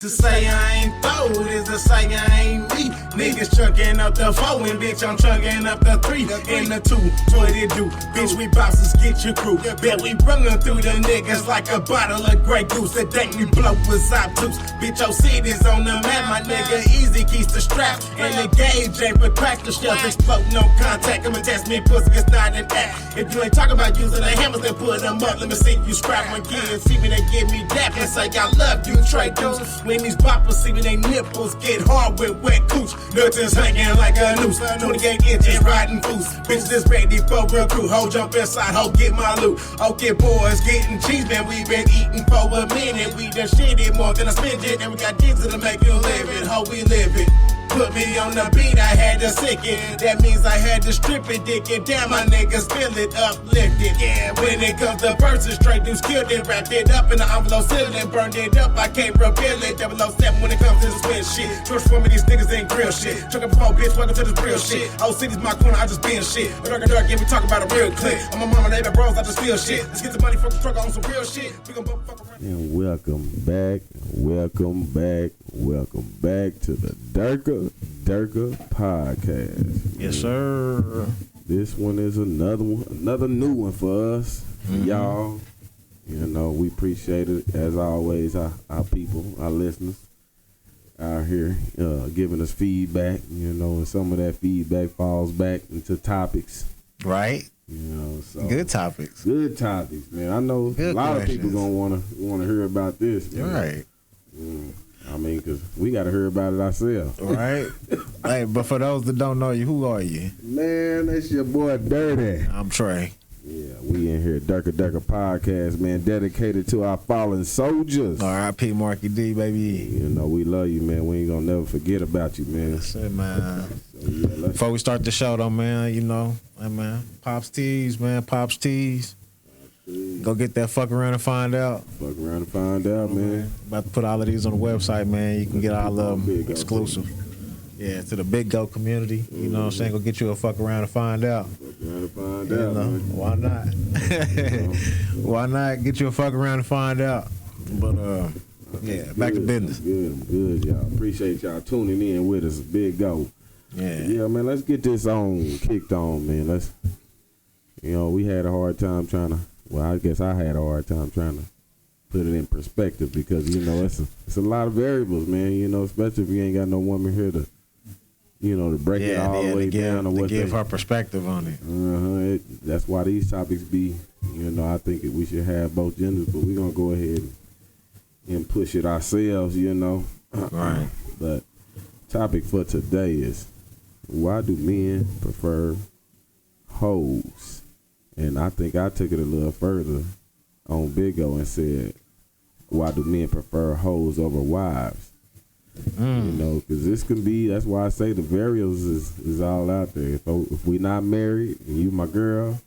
To say I ain't bold is to say I ain't me. Niggas chunking up the 4 and bitch, I'm chunking up the 3 and the 2. What it do? Bitch, we bosses, get your crew. Bet we running through the niggas like a bottle of Grey Goose. The day we blow was obtuse. Bitch, your city's on the map, my nigga. Easy keeps the strap. And the gauge ain't for crack. The shells explode, no contact. I'ma test me, pussy, it's not an act. If you ain't talking about using the hammers, then put them up. Let me see you scrap my kids. See me, they give me dap and say, I love you, Trey Deuce. When these boppers see me, they nipples get hard with wet cooch. Nuts hanging like a noose. 28 inches riding foos. Bitch, this ready for recruit. Ho, jump inside, ho, get my loot. Okay, boys, getting cheese, man. We been eating for a minute. We done shit it more than I spend it. And we got digs to make you live it. Ho, we live it. Put me on the beat, I had to sick it. That means I had to strip it, dick it down. My niggas feel it, uplifted. Yeah, when it comes to verses, straight dudes killed it. Wrapped it up in the envelope, sealed it, burned it up. I can't reveal it. 007 when it comes to the spin shit. George for me, these niggas ain't grill shit. Truck up before, bitch, welcome to this real shit. Old city's my corner, I just been shit. Dark, yeah, we talk about a real clip. I'm a mama, neighbor, bros, I just feel shit. Let's get the money from the struggle on some real shit. We gon' fuck around. And welcome back to the Durka Podcast. Yes, sir. This one is another new one for us, y'all. You know, we appreciate it as always. Our people, our listeners out here giving us feedback. You know, and some of that feedback falls back into topics, right? You know, so Good topics, man. I know good a lot questions. of people gonna wanna hear about this, man. Right? I mean, cause we gotta hear about it ourselves, Right. Hey, but for those that don't know you, who are you? man. That's your boy Dirty. I'm Trey. Yeah, we in here, Durka Podcast, man, dedicated to our fallen soldiers. R.I.P. Marky D, baby. You know, we love you, man. We ain't gonna never forget about you, man. That's it, man. So, yeah, Before we start the show, though, man, you know, hey, man, Pops Tees, man, Pops Tees. Go get that fuck around and find out. fuck around and find out, man. About to put all of these on the website, man. You can get all of Big them Go exclusive. Yeah, to the Big Go community. You know what I'm saying? Go get you a fuck around and find out. Fuck around and find You out, know, man. why not? Why not get you a fuck around and find out? But yeah, back to business. I'm good, y'all. Appreciate y'all tuning in with us. Big Go. Yeah, Man. Let's get this kicked on, man. We had a hard time trying to. Well, I guess I had a hard time trying to put it in perspective because it's a lot of variables, man. You know, especially if you ain't got no woman here to, to break it all the way down or what give her perspective on it. That's why these topics be. I think we should have both genders, but we're gonna go ahead and push it ourselves. Right. But topic for today is, why do men prefer hoes? And I think I took it a little further on Big O and said, why do men prefer hoes over wives? Because this can be, that's why I say the variables is all out there. If we not married and you my girl,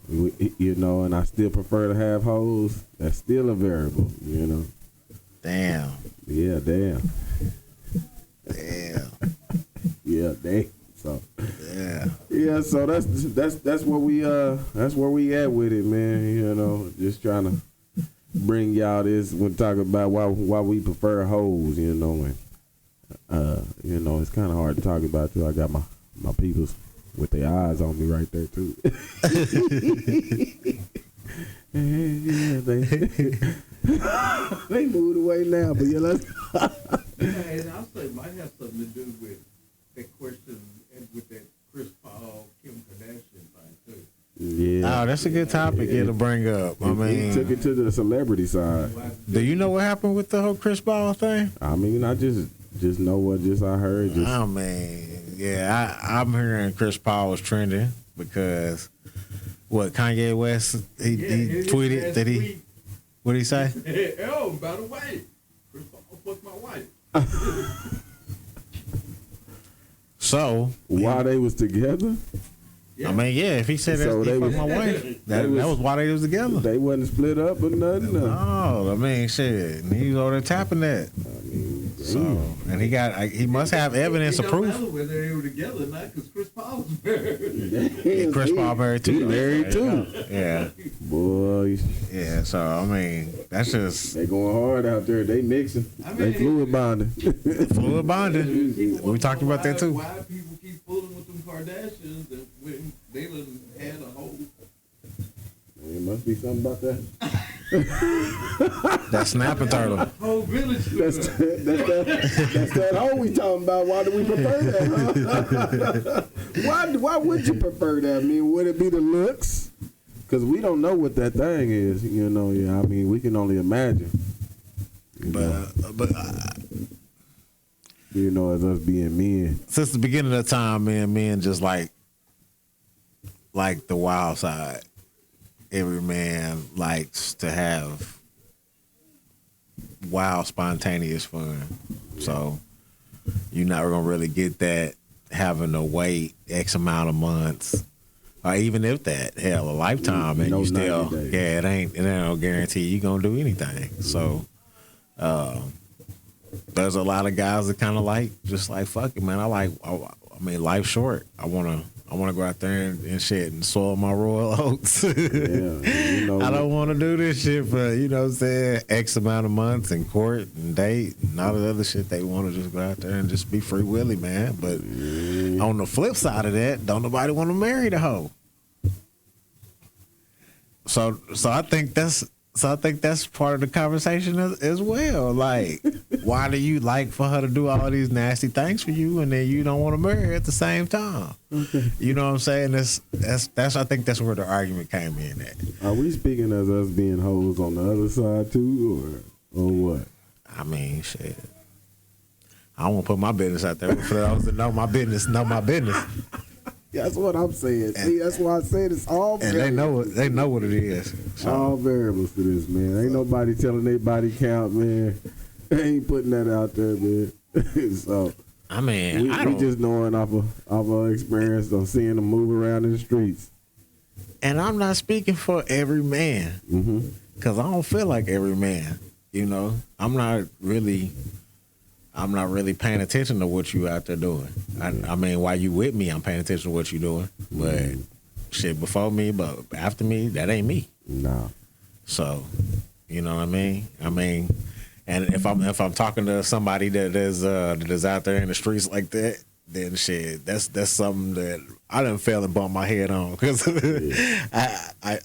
and I still prefer to have hoes, that's still a variable, Damn. Yeah, damn. Damn. Yeah, damn. So Yeah. so that's where we at with it, man. Just trying to bring y'all this when talking about why we prefer hoes, and it's kind of hard to talk about too. I got my peoples with their eyes on me right there too. Yeah, they moved away now, but yeah, let's. And I'll say it might have something to do with that question and with that Chris Paul, Kim Kardashian thing too. Yeah. Oh, that's a good topic here to bring up. I He mean, took it to the celebrity side. do you know what happened with the whole Chris Paul thing? I mean, I just know what I heard. I mean, yeah, I'm hearing Chris Paul was trending because what Kanye West he tweeted that he. What did he say? Oh, by the way, Chris Paul fucked my wife. So Why they was together? Yeah. I mean, yeah, if he said So that, they he fucked was- my wife, that was why they was together. They wasn't split up or nothing. Oh, I mean, shit, and he was over there tapping that. I mean, So, and he must have evidence It of don't proof. matter whether they were together or not, because Chris Paul Paul's married. Yeah, Chris Paul married too. He married too. Yeah, Boy, yeah. So I mean, that's just they going hard out there. They mixing. I mean, They fluid bonding. fluid bonding. We talked about that too. Why people keep fooling with them Kardashians and when they done had a whole. There must be something about that. That snapping turtle. Whole village. That's that hole we talking about. Why do we prefer that? Huh? Why would you prefer that? I mean, would it be the looks? Because we don't know what that thing is. You know, yeah. I mean, we can only imagine. But You know, as us being men. since the beginning of time, men just like the wild side. Every man likes to have wild, spontaneous fun. So you're not gonna really get that having to wait X amount of months, or even if that, hell, a lifetime, and No, you still, 90 days. yeah, it ain't no guarantee you gonna do anything. So there's a lot of guys that kind of like, just like, fuck it, man. I mean, life's short. I wanna go out there and shit and soil my royal oats. Yeah, you know, I don't want to do this shit for, you know what I'm saying, X amount of months and court and date and all the other shit. They want to just go out there and just be free willy, man. But on the flip side of that, don't nobody want to marry the hoe. So I think that's part of the conversation as well. Like, why do you like for her to do all these nasty things for you and then you don't want to marry her at the same time? You know what I'm saying? That's I think that's where the argument came in at. are we speaking as us being hoes on the other side too, or what? I mean, shit. I don't want to put my business out there for those that know my business. That's what I'm saying. See, that's why I said it's all And they know what it is. So, all variables to this, man. Ain't nobody telling their body count, man. They ain't putting that out there, man. So I mean, I we don't. just knowing off our experience of seeing them move around in the streets. And I'm not speaking for every man, Mm-hmm. because I don't feel like every man. You know, I'm not really paying attention to what you out there doing. I mean, while you with me, I'm paying attention to what you doing. But shit, before me, but after me, that ain't me. Nah. So, you know what I mean? And if I'm talking to somebody that is out there in the streets like that, then shit, that's something that I done fell and bumped my head on, because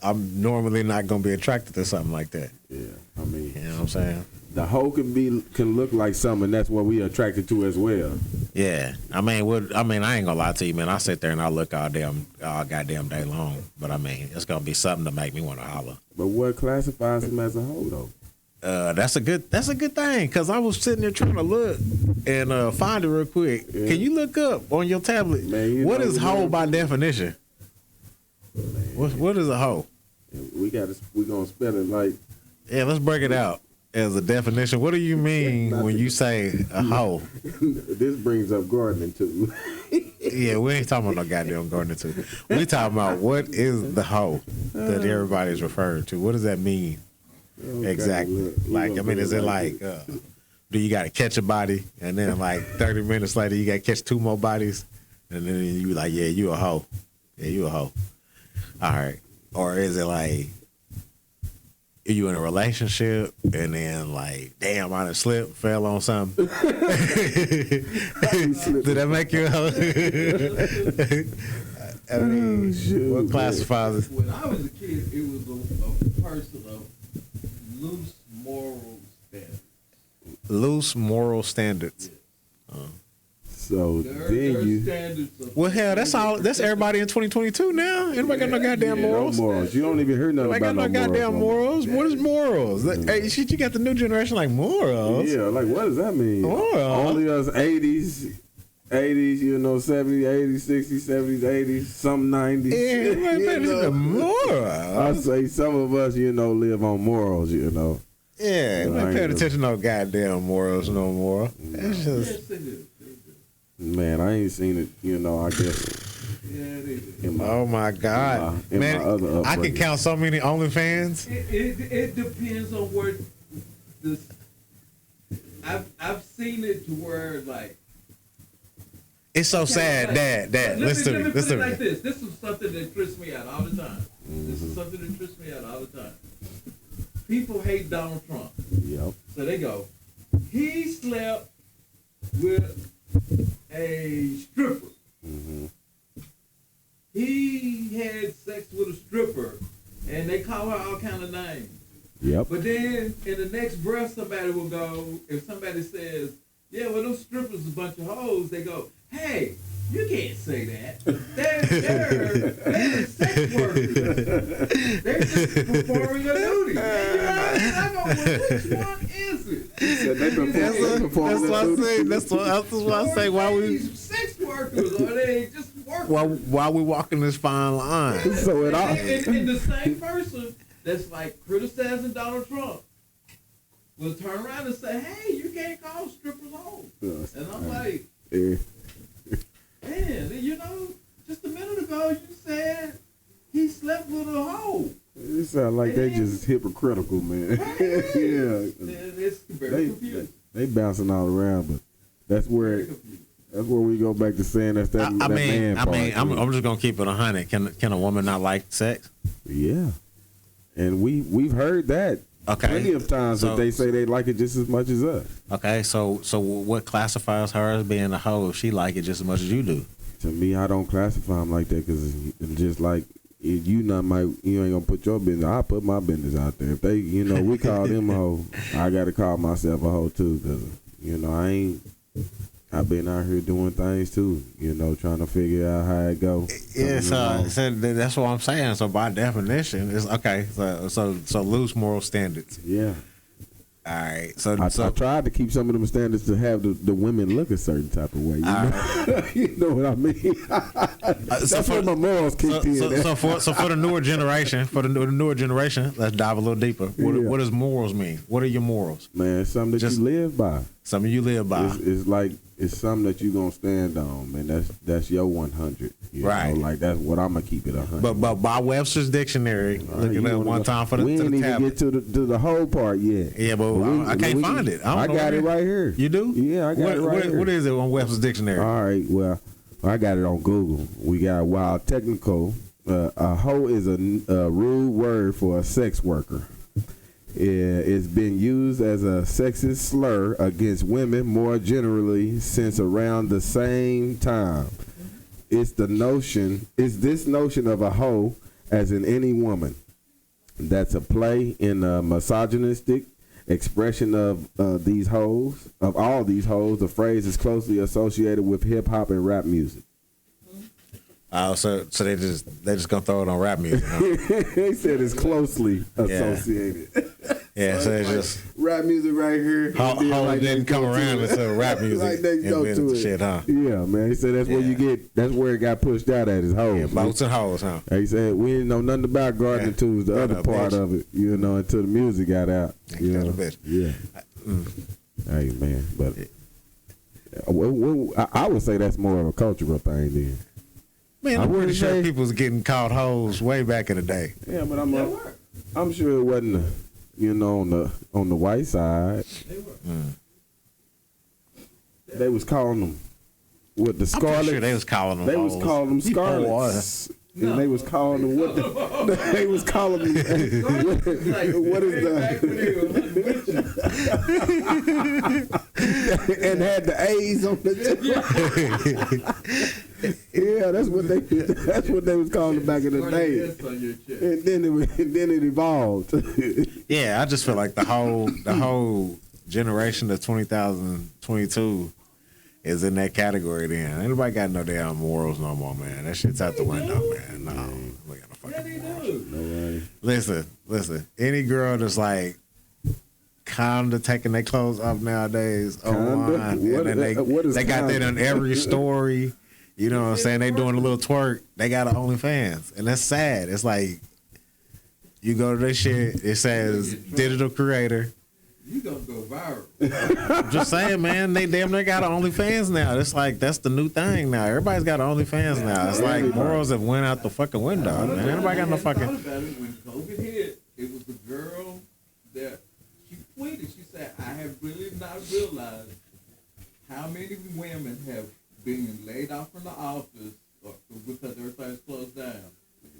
I'm normally not gonna be attracted to something like that. Yeah. I mean, You know what I'm saying? the hoe can look like something, and that's what we attracted to as well. Yeah. I mean, I ain't gonna lie to you, man. I sit there and I look all goddamn day long. But I mean, it's gonna be something to make me want to holler. But what classifies him as a hoe, though? That's a good thing, because I was sitting there trying to look and find it real quick. Yeah. Can you look up on your tablet, Man, what is hoe man. by definition? What is a hoe? We gonna spell it like Yeah, let's break it out as a definition. What do you mean when you say a hoe? this brings up gardening too. Yeah, we ain't talking about no goddamn gardening too. We talking about what is the hoe that everybody's referring to. What does that mean? Okay, Exactly. look, we Like, I gonna mean, put is it like, do you got to catch a body, and then like 30 minutes later you got to catch 2 more bodies, and then you like, yeah, you a hoe. Yeah, you a hoe. All right. Or is it like, are you in a relationship and then like, damn, I done slipped, fell on something? Did that make you a hoe? I mean, shoot, what classifies it? When I was a kid, it was a person of loose moral standards. Loose moral standards. So Their then you standards of Well, hell, that's everybody in 2022 now. Anybody got no goddamn no morals? morals. You don't even hear nothing Nobody about got no goddamn morals. morals. What is morals? Hey, shit, you got the new generation like morals. Yeah, like what does that mean? Morals. Only us 80s, you know, 70s, 80s, 60s, 70s, 80s, some 90s. Yeah, You man, know? it's a moral. I say some of us, you know, live on morals, you know. Yeah, Well, I man, ain't paying no- attention to no goddamn morals no more. That's just Yes, they do. Man, I ain't seen it, you know, I guess Yeah, they do. in my oh my god, in man! my other I can upbringing. count so many OnlyFans. It depends on where this. I've seen it to where like It's so sad, Dad. Let Listen to me me. put Listen it to like me. this. This is something that trips me out all the time. This is something that trips me out all the time. People hate Donald Trump. Yep. So they go, he slept with a stripper. Mm-hmm. He had sex with a stripper, and they call her all kind of names. Yep. But then in the next breath, somebody will go, if somebody says, yeah, well, those strippers a bunch of hoes, they go, hey, you can't say that. They're sex workers. They're just performing a duty. And you know, I go, well, which one is it? That's what I say. That's what I say. Why we sex workers, or they just workers? why we walking this fine line? So it all. And the same person that's like criticizing Donald Trump will turn around and say, hey, you can't call strippers hoes. And I'm like, Yeah. man, you know, just a minute ago you said he slept with a hoe. It sounds like they just hypocritical, man. Yeah. It's very confusing. They bouncing all around, but that's where Very confusing. that's where we go back to saying that's that. I that mean, man part. I'm just gonna keep it 100. Can a woman not like sex? Yeah, and we've heard that Okay. plenty of times So- that they say they like it just as much as us. Okay, so what classifies her as being a hoe if she like it just as much as you do? To me, I don't classify them like that because it's just like if you ain't gonna put your business. I put my business out there. If they, we call them a hoe, I gotta call myself a hoe too because I've been out here doing things too, trying to figure out how it go. Yeah, so that's what I'm saying. So by definition, it's okay. So loose moral standards. Yeah. All right. So I tried to keep some of them standards to have the women look a certain type of way. You know what I mean? That's where my morals kicked in. So for the newer generation, let's dive a little deeper. What does morals mean? What are your morals? Man, it's something that you live by. Something you live by. It's like it's something that you gonna stand on, man. That's your 100. Right. Like that's what I'm gonna keep it 100. But by Webster's dictionary, looking at one time for we the ain't even tablet. get to the whole part yet. Yeah, but I can't find it. I got it right here. You do? Yeah, I got it right here. What is it on Webster's dictionary? All right, well, I got it on Google. We got while technical, a hoe is a rude word for a sex worker. It's been used as a sexist slur against women more generally since around the same time. It's this notion of a hoe as in any woman. That's a play in a misogynistic expression of these hoes, of all these hoes. The phrase is closely associated with hip hop and rap music. So they just gonna throw it on rap music. Huh? They said it's closely associated. Yeah, so it's just Rap music right here. how it didn't come around until rap music Like they go invented to the it. shit, huh? Yeah, man. He said that's where you get. That's where it got pushed out at his hoes. Yeah, man. boats and hoes, huh? He said we didn't know nothing about gardening Yeah. tools, the Yeah, other no, part bitch. of it, until the music got out. Yeah, no, bitch. Yeah. Hey, man, but I would say that's more of a cultural thing then. Man, I I'm pretty wouldn't sure say- people was getting called hoes way back in the day. Yeah, but They were. I'm sure it wasn't, on the white side. They were. They was calling them with the I'm pretty scarlet. sure they was calling them They hoes. was calling them scarlets. And they was calling them what they was calling them. What is Back when they were and had the A's on the Yeah, that's what they was calling them back in the day. And then it evolved. Yeah, I just feel like the whole generation of 2022 is in that category. Then ain't nobody got no damn morals no more, man. That shit's out the window, man. No, we got no fucking morals. Listen. Any girl that's like kinda taking their clothes off nowadays, Kinda? What is they got that kinda? on every story. You know what I'm saying? They doing a little twerk. They got an OnlyFans, and that's sad. It's like you go to this shit. It says digital creator. You gonna go viral. I'm just saying, man. They damn near got an OnlyFans now. It's like that's the new thing now. Everybo's got an OnlyFans now. It's like morals have went out the fucking window. Man, everybody got no fucking. Thought about it when COVID hit. It was the girl that she tweeted. She said, "I have really not realized how many women have being laid off from the office or because everything's closed down.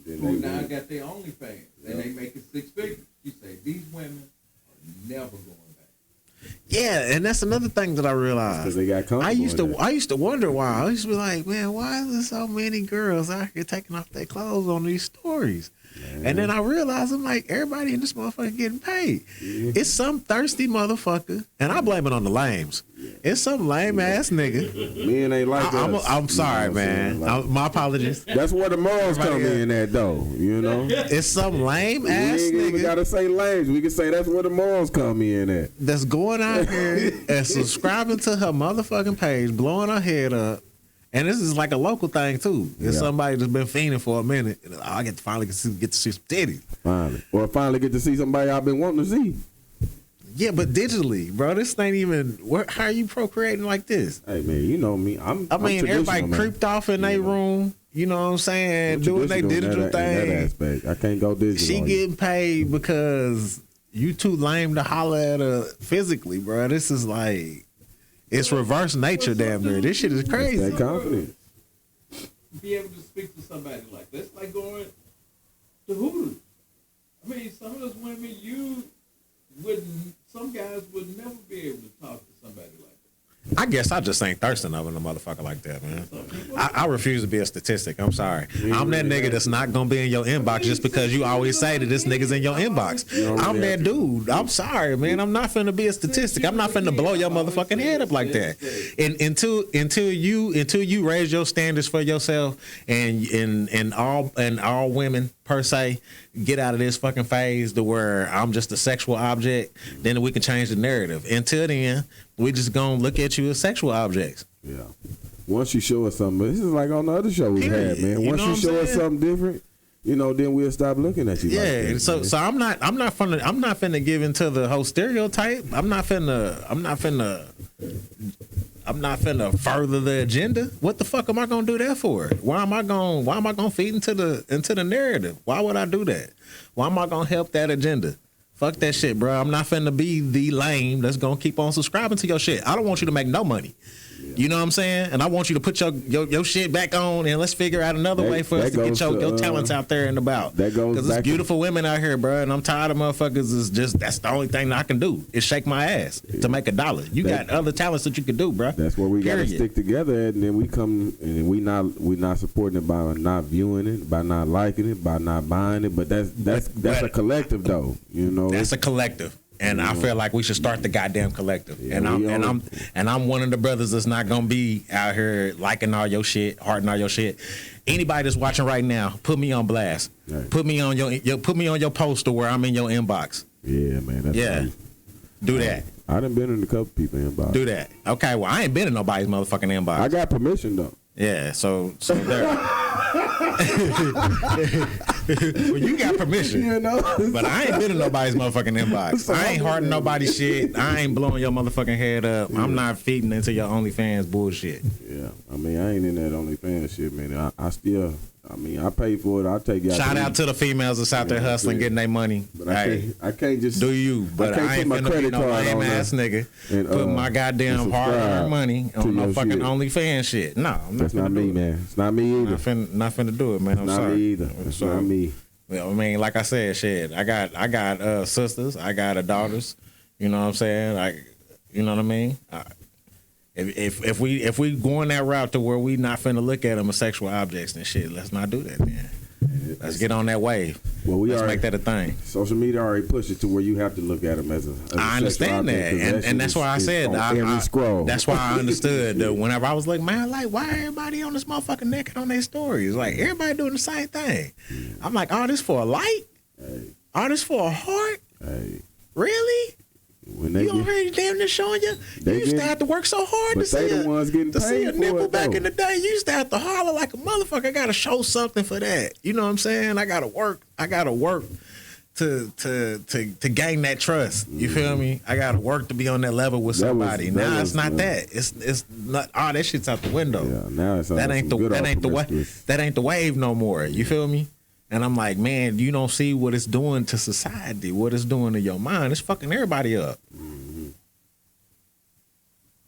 Then Who they now went- got their OnlyFans and they making 6 figures. She say these women are never going back. Yeah, and that's another thing that I realized. 'Cause they got comfortable in that. I used to wonder why. I used to be like, man, why is there so many girls out here taking off their clothes on these stories? And then I realized I'm like, everybody in this motherfucker getting paid. Yeah. It's some thirsty motherfucker, and I blame it on the lames. It's some lame ass nigga. Men ain't like us. I'm sorry, You know what I'm man. saying? Like, My apologies. that's where the morals come in at, though. You know, It's some lame we ass ain't even nigga gotta say lames. We can say that's where the morals come in at. that's going out here and subscribing to her motherfucking page, blowing her head up. And this is like a local thing too. It's Yeah. somebody that's been fiending for a minute. And, I get to finally get to see some titties. Finally, or finally get to see somebody I've been wanting to see. Yeah, but digitally, bro. This ain't even. How are you procreating like this? Hey man, you know me. I'm everybody traditional, man. creeped off in their room. You know what I'm saying? I'm Doing their traditional in digital that- in that thing. aspect. I can't go digital. She on you. getting paid because you too lame to holler at her physically, bro. This is like, it's reverse nature, damn near. This shit is that crazy. confidence. Be able to speak to somebody like that. It's like going to Hooters. I mean, some of those women some guys would never be able to talk to somebody like that. I guess I just ain't thirsting of a motherfucker like that, man. I refuse to be a statistic. I'm sorry. I'm that nigga that's not gonna be in your inbox just because you always say that this nigga's in your inbox. I'm that dude. I'm sorry, man. I'm not finna be a statistic. I'm not finna blow your motherfucking head up like that. And until you raise your standards for yourself and all women per se get out of this fucking phase to where I'm just a sexual object, then we can change the narrative. Until then, we just gonna look at you as sexual objects. Yeah. Once you show us something, this is like on the other show we Period. had, man. You Once know you what I'm show us saying? something different, then we'll stop looking at you. Yeah, like that, so man. I'm not finna give into the whole stereotype. I'm not finna further the agenda. What the fuck am I gonna do that for? Why am I gonna feed into the narrative? Why would I do that? Why am I gonna help that agenda? Fuck that shit, bro. I'm not finna be the lame that's gonna keep on subscribing to your shit. I don't want you to make no money. You know what I'm saying? And I want you to put your shit back on, and let's figure out another way for us to get your talents out there and about. That goes because back there's beautiful women out here, bro, and I'm tired of motherfuckers. Is just that's the only thing that I can do is shake my ass to make $1. You got other talents that you can do, bro. That's where we got to Period. stick together, and then we come and we not supporting it by not viewing it, by not liking it, by not buying it. But that's a collective though, That's a collective. And I feel like we should start the goddamn collective. Yeah, and I'm one of the brothers that's not gonna be out here liking all your shit, hearting all your shit. Anybody that's watching right now, put me on blast. Right. Put me on your poster where I'm in your inbox. Yeah, man. That's Yeah. right. Do that. I done been in a couple people inbox. Do that. Okay, well I ain't been in nobody's motherfucking inbox. I got permission though. Yeah, so there. Well, you got permission. But I ain't been in nobody's motherfucking inbox. So I ain't hearting nobody's shit. I ain't blowing your motherfucking head up. I'm not feeding into your OnlyFans bullshit. Yeah, I mean, I ain't in that OnlyFans shit, man. I pay for it. I'll take you out. Shout out to the females that's out there Yeah, hustling, yeah. getting their money. But Hey, I can't just do you? But can't I ain't put my finna be credit no card lame on ass there nigga and, put my goddamn and hard-earned subscribe money to on no your fucking shit. OnlyFans shit. No, I'm not That's not finna me, do it. man. It's not me either. Not finna do it, man. I'm Not sorry. me either. It's So, not me. Well, I mean, like I said, shit. I got sisters. I got daughters. You know what I'm saying? You know what I mean? If we going that route to where we not finna look at them as sexual objects and shit, let's not do that, man. Let's get on that wave. Well, Let's make that a thing. Social media already pushed it to where you have to look at them as a I understand that, and that's why I said every scroll. That's why I understood that whenever I was like, man, like why everybody on this motherfucking naked on their stories? Like everybody doing the same thing. I'm like, all this for a like? Hey, All this for a heart? hey, Really? when they You already damn near showing you? They You used to get- have to work so hard but to they see the ones getting to see a paid for nipple it, back though. in the day. You used to have to holler like a motherfucker. I gotta show something for that. You know what I'm saying? I gotta work to gain that trust. You feel me? I gotta work to be on that level with somebody. Now it's not that. It's not. Oh, that shit's out the window. Yeah, now it's That ain't the that ain't the wave no more. You feel me? And I'm like, man, you don't see what it's doing to society, what it's doing to your mind. It's fucking everybody up.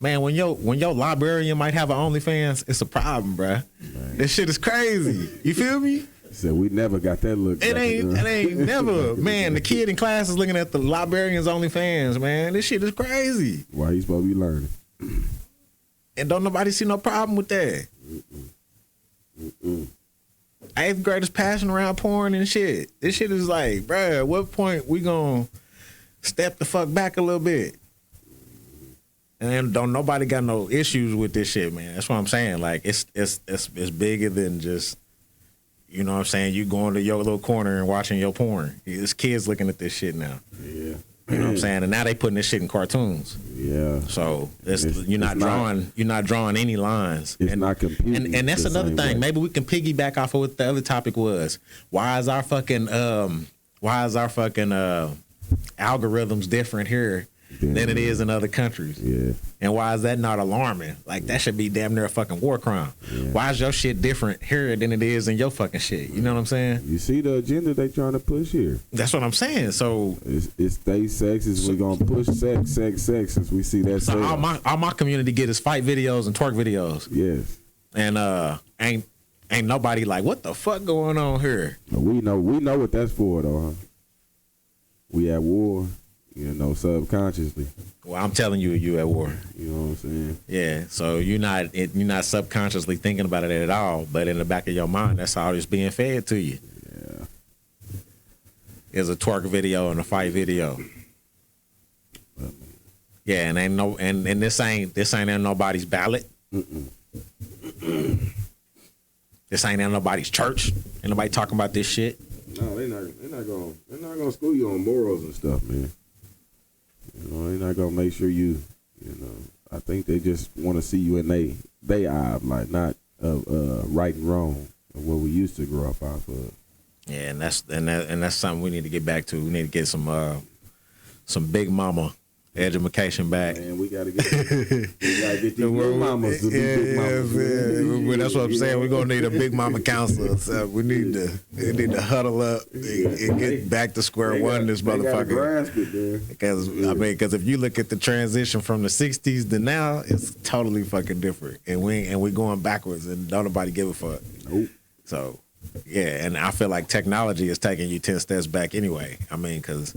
Man, when your librarian might have an OnlyFans, it's a problem, bruh. This shit is crazy. You feel me? So we never got that look. It ain't never. Man, the kid in class is looking at the librarian's OnlyFans, man. This shit is crazy. Why you supposed to be learning? And don't nobody see no problem with that. 8th graders passing around porn and shit. This shit is like, bruh, at what point we gonna step the fuck back a little bit? And then don't nobody got no issues with this shit, man. That's what I'm saying. Like it's bigger than just, you know what I'm saying, you going to your little corner and watching your porn. There's kids looking at this shit now. Yeah. You know what I'm saying? And now they putting this shit in cartoons. Yeah. So you're not drawing any lines. It's not computing. And that's the another same thing. way. Maybe Maybe we can piggyback off of what the other topic was. Why is our fucking algorithms different here than it is in other countries? Yeah. And why is that not alarming? Like that should be damn near a fucking war crime. Yeah. Why is your shit different here than it is in your fucking shit? You know what I'm saying? You see the agenda they trying to push here. That's what I'm saying. So It's stay sexist. We're gonna push sex since we see that. So all my community get is fight videos and twerk videos. Yes. And ain't nobody like, what the fuck going on here? But we know what that's for though, huh? We at war, you know, subconsciously. Well, I'm telling you, you at war. You know what I'm saying? Yeah. So you're not subconsciously thinking about it at all, but in the back of your mind, that's all that's being fed to you. Yeah. Is a twerk video and a fight video. Yeah, and ain't no and this ain't in nobody's ballot. This ain't in nobody's church. Ain't nobody talking about this shit. No, they're not gonna school you on morals and stuff, man. You know, they're not gonna make sure you know. I think they just want to see you in they eye, like not right and wrong of what we used to grow up off of. Yeah, and that's something we need to get back to. We need to get some big mama education back. And we gotta get these big mamas to be big mamas. Well, that's what I'm saying. We're gonna need a big mama counselor. So we need to huddle up and get back to square one. This motherfucker. Grasp it, man. Because if you look at the transition from the '60s to now, it's totally fucking different, and we going backwards, and don't nobody give a fuck. Nope. So yeah, and I feel like technology is taking you 10 steps back anyway. I mean, because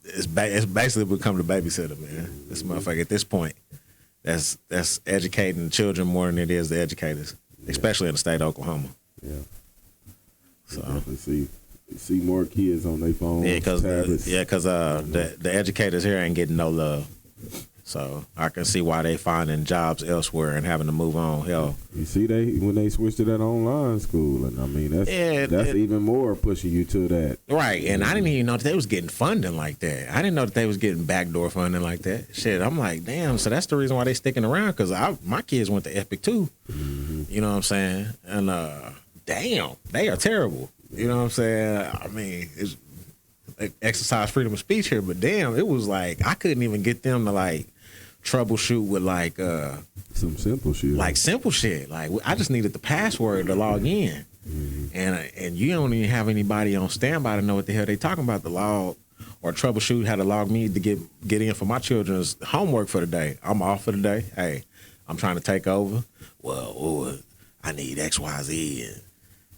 it's basically become the babysitter, man. This motherfucker at this point, that's educating children more than it is the educators, especially in the state of Oklahoma. Yeah. So Definitely see more kids on their phones. yeah, because tablets. the educators here ain't getting no love. So I can see why they finding jobs elsewhere and having to move on. Hell, You see, when they switched to that online school, and I mean that's even more pushing you to that. right? And I didn't even know that they was getting funding like that. I didn't know that they was getting backdoor funding like that. Shit, I'm like, damn. So that's the reason why they sticking around, because my kids went to Epic too. You know what I'm saying? And damn, they are terrible. You know what I'm saying? I mean, it's exercise freedom of speech here, but damn, it was like I couldn't even get them to like troubleshoot with like Some simple shit. like simple shit. Like I just needed the password to log in, and you don't even have anybody on standby to know what the hell they talking about to log or troubleshoot how to log me to get in for my children's homework for the day. I'm off for the day. Hey, I'm trying to take over. Well, I need X, Y, Z, and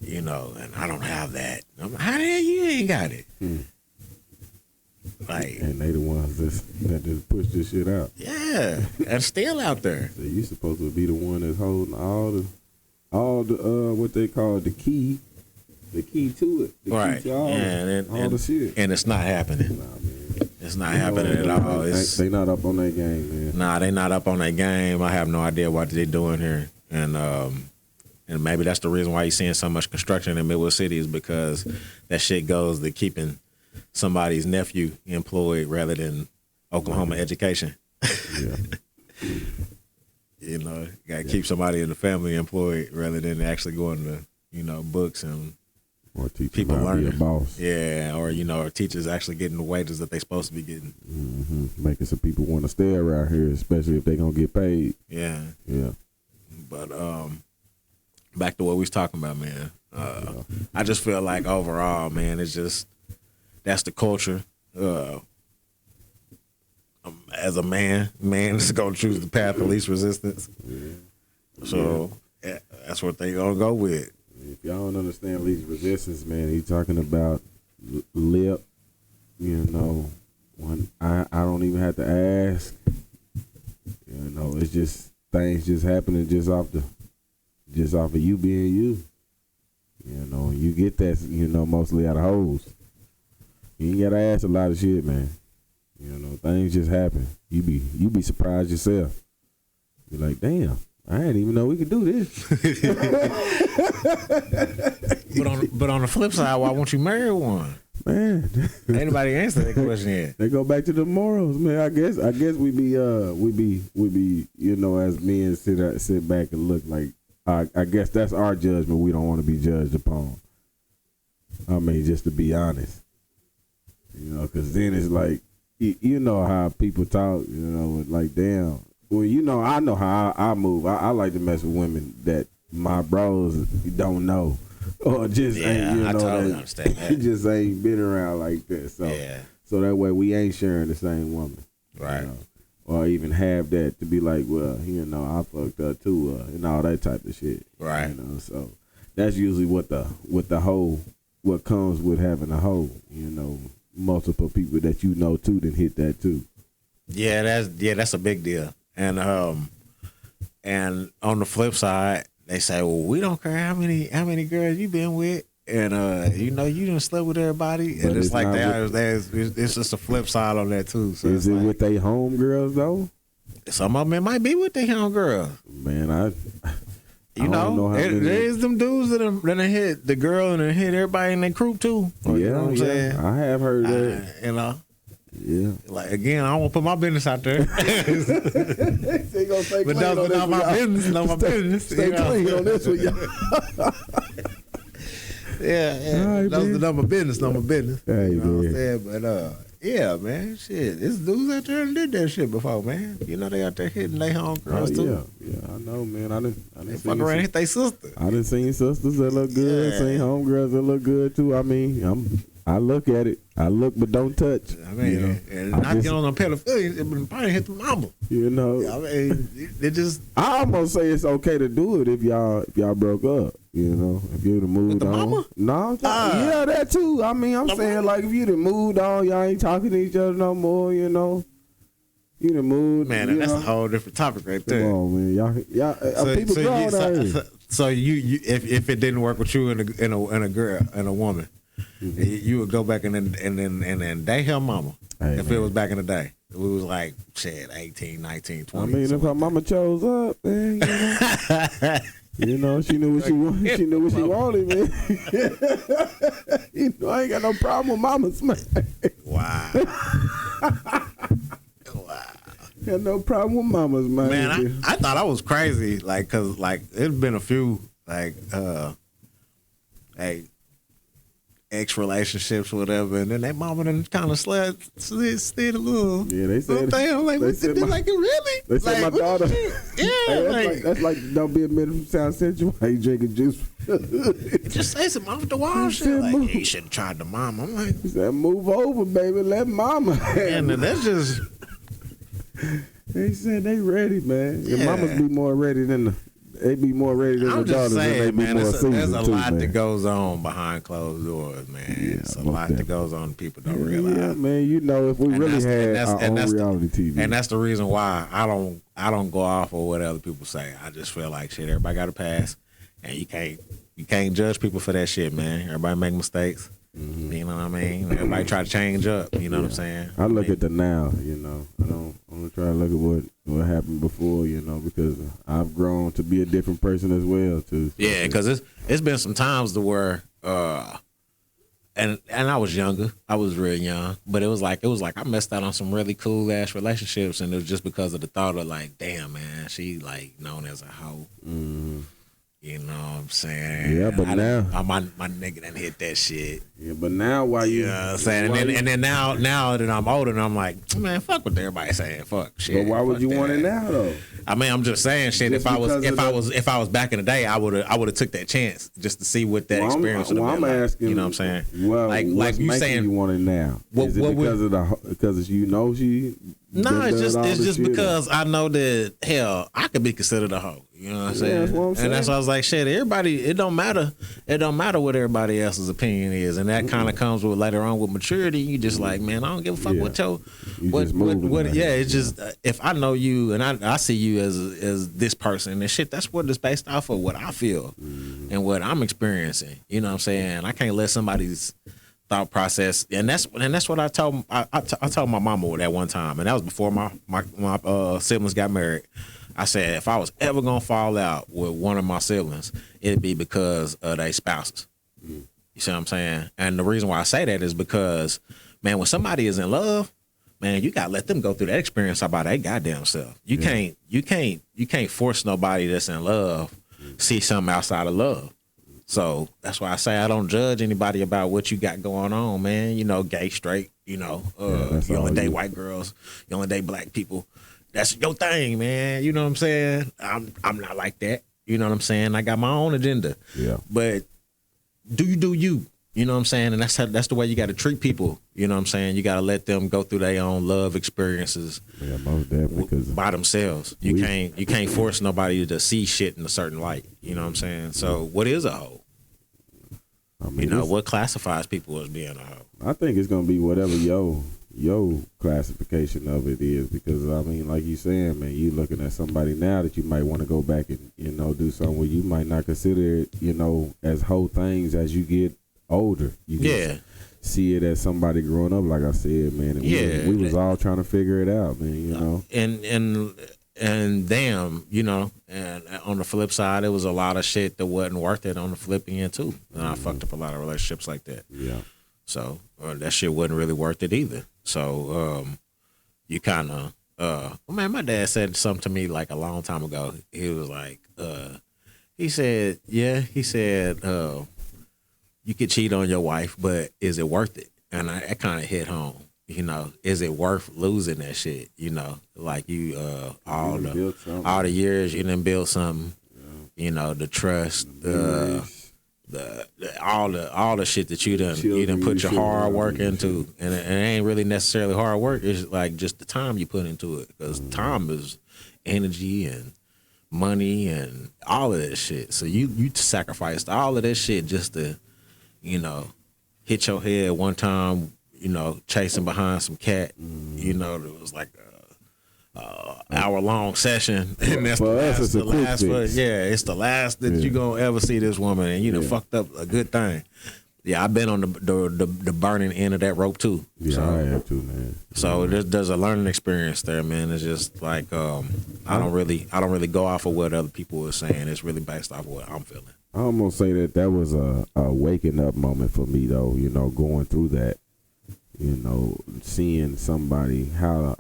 you know, and I don't have that. I'm like, how the hell you ain't got it? Like, and they the ones that just push this shit out. yeah, and still out there. So you supposed to be the one that's holding all the what they call the key to it. The Right. key to all, And the shit. And it's not happening. Nah, man. It's not happening at all. They not up on that game, man. Nah, they not up on that game. I have no idea what they're doing here. And maybe that's the reason why you're seeing so much construction in Midwest City, is because that shit goes to keeping somebody's nephew employed rather than Oklahoma education. Yeah. You know, you gotta keep somebody in the family employed rather than actually going to, you know, books and Or teach people them how to be a learning. boss. Yeah, or you know, or teachers actually getting the wages that they supposed to be getting. Making some people want to stay around here, especially if they gonna get paid. Yeah. Yeah. But back to what we was talking about, man. I just feel like overall, man, it's just that's the culture. as a man is gonna choose the path of least resistance. So that's what they gonna go with. If y'all don't understand least resistance, man, he talking about lip. You know, when I don't even have to ask. You know, it's just things just happening just off of you being you. You know, you get that, you know, mostly out of hoes. You ain't gotta ask a lot of shit, man. You know, things just happen. You be surprised yourself. You're like, damn, I didn't even know we could do this. But on the flip side, why won't you marry one? Man, Anybody answer that question yet? they go back to the morals, man. I guess we be, you know, as men sit back and look like. I guess that's our judgment. We don't want to be judged upon. I mean, just to be honest, you know, because then it's like, you know how people talk, you know, like, damn. Well, you know, I know how I move. I like to mess with women that my bros don't know, or just ain't, you know, I totally understand that. just ain't been around like that. So, so that way we ain't sharing the same woman, right? You know? Or even have that to be like, well, you know, I fucked up too, and all that type of shit, right? You know, so that's usually what comes with having a hoe, you know, multiple people that you know too then hit that too. Yeah, that's a big deal. And on the flip side, they say, well, we don't care how many girls you been with, and you know, you done slept with everybody, and it's like it's just a flip side on that too. So is it like, with they homegirls though? Some of them it might be with their homegirls. Man, you know there is them dudes that hit the girl and then hit everybody in their group too. You know what I'm saying? I have heard that. You know. Yeah. Like, again, I don't want to put my business out there. But that's not my business. Not my business. Stay clean on this one, y'all. Yeah. Right, That's not my business. Not my business. Hey, you know what I'm man. saying? But yeah, man, shit. There's dudes out there that did that shit before, man. You know they out there hitting their homegirls too. Yeah, I know, man. I didn't fuck around and hit their sister. I done seen sisters that look good, seen homegirls that look good too. I mean, I look at it. I look but don't touch. I mean, you know? and not get on pedophilia, it would probably hit the mama. You know, I mean, it just. I almost say it's okay to do it if y'all broke up. You know, if you'd have moved With the on. mama? No, yeah, that too. I mean, I'm saying like if you'd have moved on, y'all ain't talking to each other no more. You know, you'd have moved. Man, that's a whole different topic right there. Come on, man, y'all people grown out here. So you if it didn't work with you and a girl and a woman, you would go back and then date her mama. Hey, if man. it was back in the day, we was like shit, 18, 19, 20. I mean, if her mama chose up, man, you know, she knew what she wanted. She knew what she wanted, man. You know, I ain't got no problem with mamas, man. Wow. Got no problem with mamas, man. Man, I thought I was crazy, like, cause like it's been a few like ex relationships, whatever, and then that mama done kind of slid a little. Yeah, they said. thing. I'm like, they said my, like it really? They said like, my daughter. Yeah, Hey, that's like don't be admitted from South Central while you drinking juice. just say some off the wall shit. said Like, move. you should have tried the mama. I'm like, He said, "Move over, baby. Let mama." man, that's just. They said they ready, man. Your Yeah. mamas be more ready than they be more ready than I'm the daughters, just and they saying, be man. more There's seasoned a too, lot man. that goes on behind closed doors, man. Yeah, It's a most lot that goes on people don't realize. Yeah, man. You know, if we And really that's- had and our that's- own and that's reality TV, And that's the reason why I don't go off of what other people say. I just feel like shit. Everybody got to pass, and you can't judge people for that shit, man. Everybody make mistakes. Mm-hmm. You know what I mean? Everybody try to change up. You know what I'm saying? I look at the now. You know, I don't try to look at what happened before. You know, because I've grown to be a different person as well too. Yeah, because it's been some times to where and I was younger. I was real young, but it was like I messed out on some really cool ass relationships, and it was just because of the thought of like, damn man, she like known as a hoe. Mm-hmm. You know what I'm saying? Yeah, but now my nigga done hit that shit. yeah, but now why you? You know what I'm saying? And then now that I'm older, and I'm like, man, fuck what everybody saying. Fuck shit. But why would fuck you that. want it now though? I mean, I'm just saying shit. Just If I was back in the day, I would have took that chance just to see what that experience would have I'm been like. asking. You know what I'm saying? Well, like what's you making saying you want it now? What- Is it what would- because you know she No, been it's done all just this shit. because I know that hell, I could be considered a hoe. You know what I'm saying? that's what I'm saying. And that's why I was like, shit, everybody, it don't matter. It don't matter what everybody else's opinion is. And that kind of comes with later on with maturity. You just like, man, I don't give a fuck Yeah. what your You what just moving what like yeah, that. it's just if I know you and I see you as this person and shit, that's what it's based off of what I feel and what I'm experiencing. You know what I'm saying? I can't let somebody's thought process, and that's what I told I told my mama that one time, and that was before my siblings got married. I said if I was ever gonna fall out with one of my siblings, it'd be because of their spouses. You see what I'm saying? And the reason why I say that is because, man, when somebody is in love, man, you gotta let them go through that experience about their goddamn self. You can't force nobody that's in love see something outside of love. So that's why I say I don't judge anybody about what you got going on, man. You know, gay, straight, you know, that's you only all date you. white girls, you only date black people. That's your thing, man. You know what I'm saying? I'm not like that. You know what I'm saying? I got my own agenda. Yeah. But do you? You know what I'm saying? And that's the way you got to treat people. You know what I'm saying? You got to let them go through their own love experiences Yeah, most definitely. Because by themselves. You can't force nobody to see shit in a certain light. You know what I'm saying? So what is a hoe? I mean, You know, it's- what classifies people as being a hoe? I think it's gonna be whatever your classification of it is, because I mean, like you saying, man, you looking at somebody now that you might want to go back and do something where you might not consider it, as whole things as you get older. You just see it as somebody growing up, like I said, man. And we was all trying to figure it out, man. And damn, and on the flip side, it was a lot of shit that wasn't worth it on the flipping end too. And I fucked up a lot of relationships like that. Yeah. So that shit wasn't really worth it either. So you kind of, man, my dad said something to me like a long time ago. He was like, he said, you could cheat on your wife, but is it worth it? And I kind of hit home. Is it worth losing that shit? Like you, all the years you done built something. The trust, all the shit that you done put your hard work into, and it ain't really necessarily hard work. It's like just the time you put into it, because time is energy and money and all of that shit. So you sacrificed all of that shit just to, hit your head one time. Chasing behind some cat. It was like a hour-long session, and that's For us, it's a quick last. fix. It's the last that you gonna ever see this woman, and you done fucked up a good thing. Yeah, I've been on the burning end of that rope too. Yeah, So, I have too, man. so there's a learning experience there, man. It's just like I don't really go off of what other people are saying. It's really based off of what I'm feeling. I almost say that was a waking up moment for me, though. Going through that. Seeing somebody, how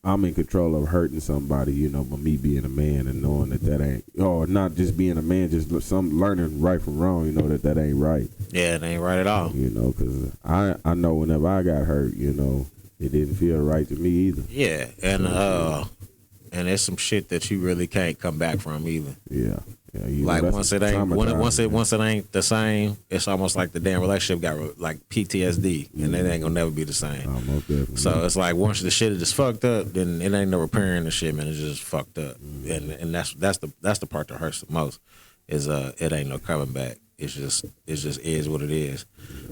I'm in control of hurting somebody, but me being a man and knowing that ain't, or not just being a man, just learning right from wrong, that ain't right. Yeah, it ain't right at all. Because I know whenever I got hurt, it didn't feel right to me either. Yeah, and there's some shit that you really can't come back from either. Yeah. Like that's once it ain't traumatizing. once it ain't the same, it's almost like the damn relationship got like PTSD, and it ain't gonna never be the same. Most definitely. So it's like once the shit is just fucked up, then it ain't no repairing the shit, man. It's just fucked up, and that's the part that hurts the most. Is it ain't no coming back. It's just is what it is.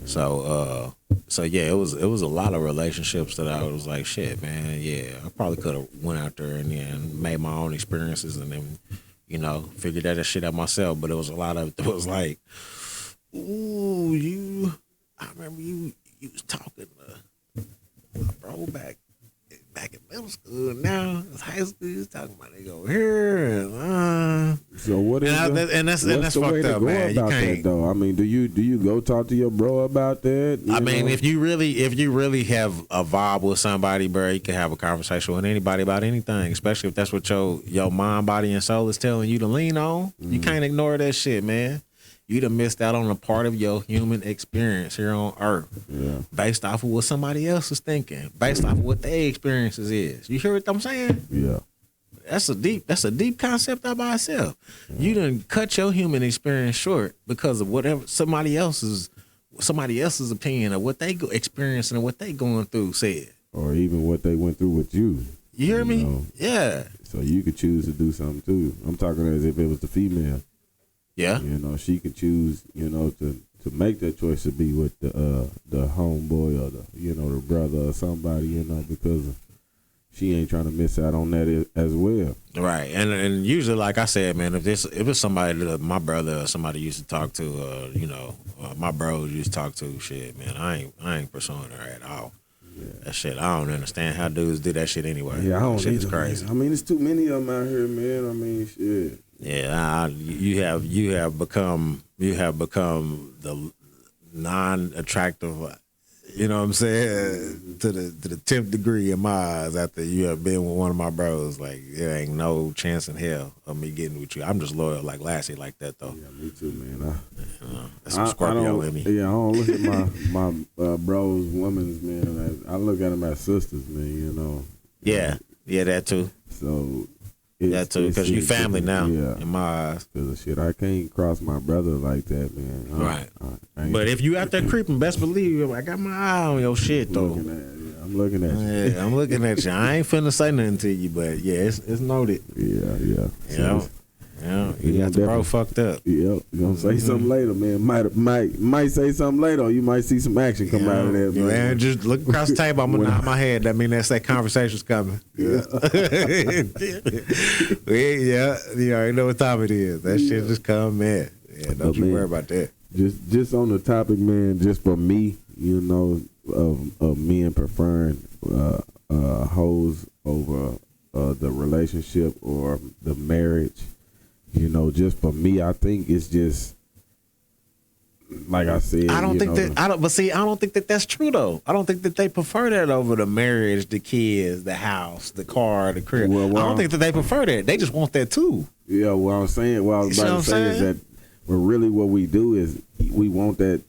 So yeah, it was a lot of relationships that I was like, shit, man. Yeah, I probably could have went out there and then made my own experiences and then, figured that shit out myself. But it was a lot of it was like, ooh, I remember you was talking to my bro back in middle school. Now it's high school. You was talking about they go here and So what is that's what's the way fucked to up, go man. You about that can't. though? I mean, do you go talk to your bro about that? I mean, if you really have a vibe with somebody, bro, you can have a conversation with anybody about anything, especially if that's what your mind, body, and soul is telling you to lean on. You can't ignore that shit, man. You done missed out on a part of your human experience here on Earth, based off of what somebody else is thinking, based off of what their experiences is. You hear what I'm saying? Yeah. That's a deep concept all by itself. You done cut your human experience short because of whatever somebody else's opinion of what they experiencing and what they going through said. or even what they went through with you. You hear me? know? Yeah. So you could choose to do something too. I'm talking as if it was the female. Yeah. You know, she could choose, you know, to make that choice to be with the homeboy or the, you know, the brother or somebody, you know, because she ain't trying to miss out on that as well. Right. And usually, like I said, man, if it's somebody that my brother or somebody used to talk to, you know, my bros used to talk to, shit, man, I ain't pursuing her at all. Yeah. That shit, I don't understand how dudes do that shit anyway. Yeah, I don't shit is either, crazy. Man. I mean, there's too many of them out here, man. I mean, shit. Yeah, you have become the non-attractive, you know what I'm saying, to the 10th degree in my eyes after you have been with one of my bros. Like, there ain't no chance in hell of me getting with you. I'm just loyal like Lassie like that, though. Yeah, me too, man. That's some Scorpio in me. Yeah, I don't look at my bros, women's, man. I look at them as sisters, man, you know. Yeah, that too. So... That too, because you family now, in my eyes. Because shit, I can't cross my brother like that, man. Right. But if you out there creeping, best believe I got my eye on your shit, though. I'm looking at you. Yeah, I'm looking at you. I ain't finna say nothing to you, but yeah, it's noted. Yeah. Yeah, you got the bro fucked up. Yeah, you gonna say something later, man. Might say something later, or you might see some action come out of that, man. Man, just look across the table. I'm gonna nod my head. That mean that conversation's coming. Yeah. Yeah, you already know what time it is. That shit just come, man. Yeah, don't you worry about that. Just on the topic, man. Just for me, you know, of men preferring hoes over the relationship or the marriage. You know, just for me, I think it's just like I said. I don't think that that's true though. I don't think that they prefer that over the marriage, the kids, the house, the car, the crib. I don't think that they prefer that. They just want that too. Yeah, what I was about to say is that, well, really, what we do is we want that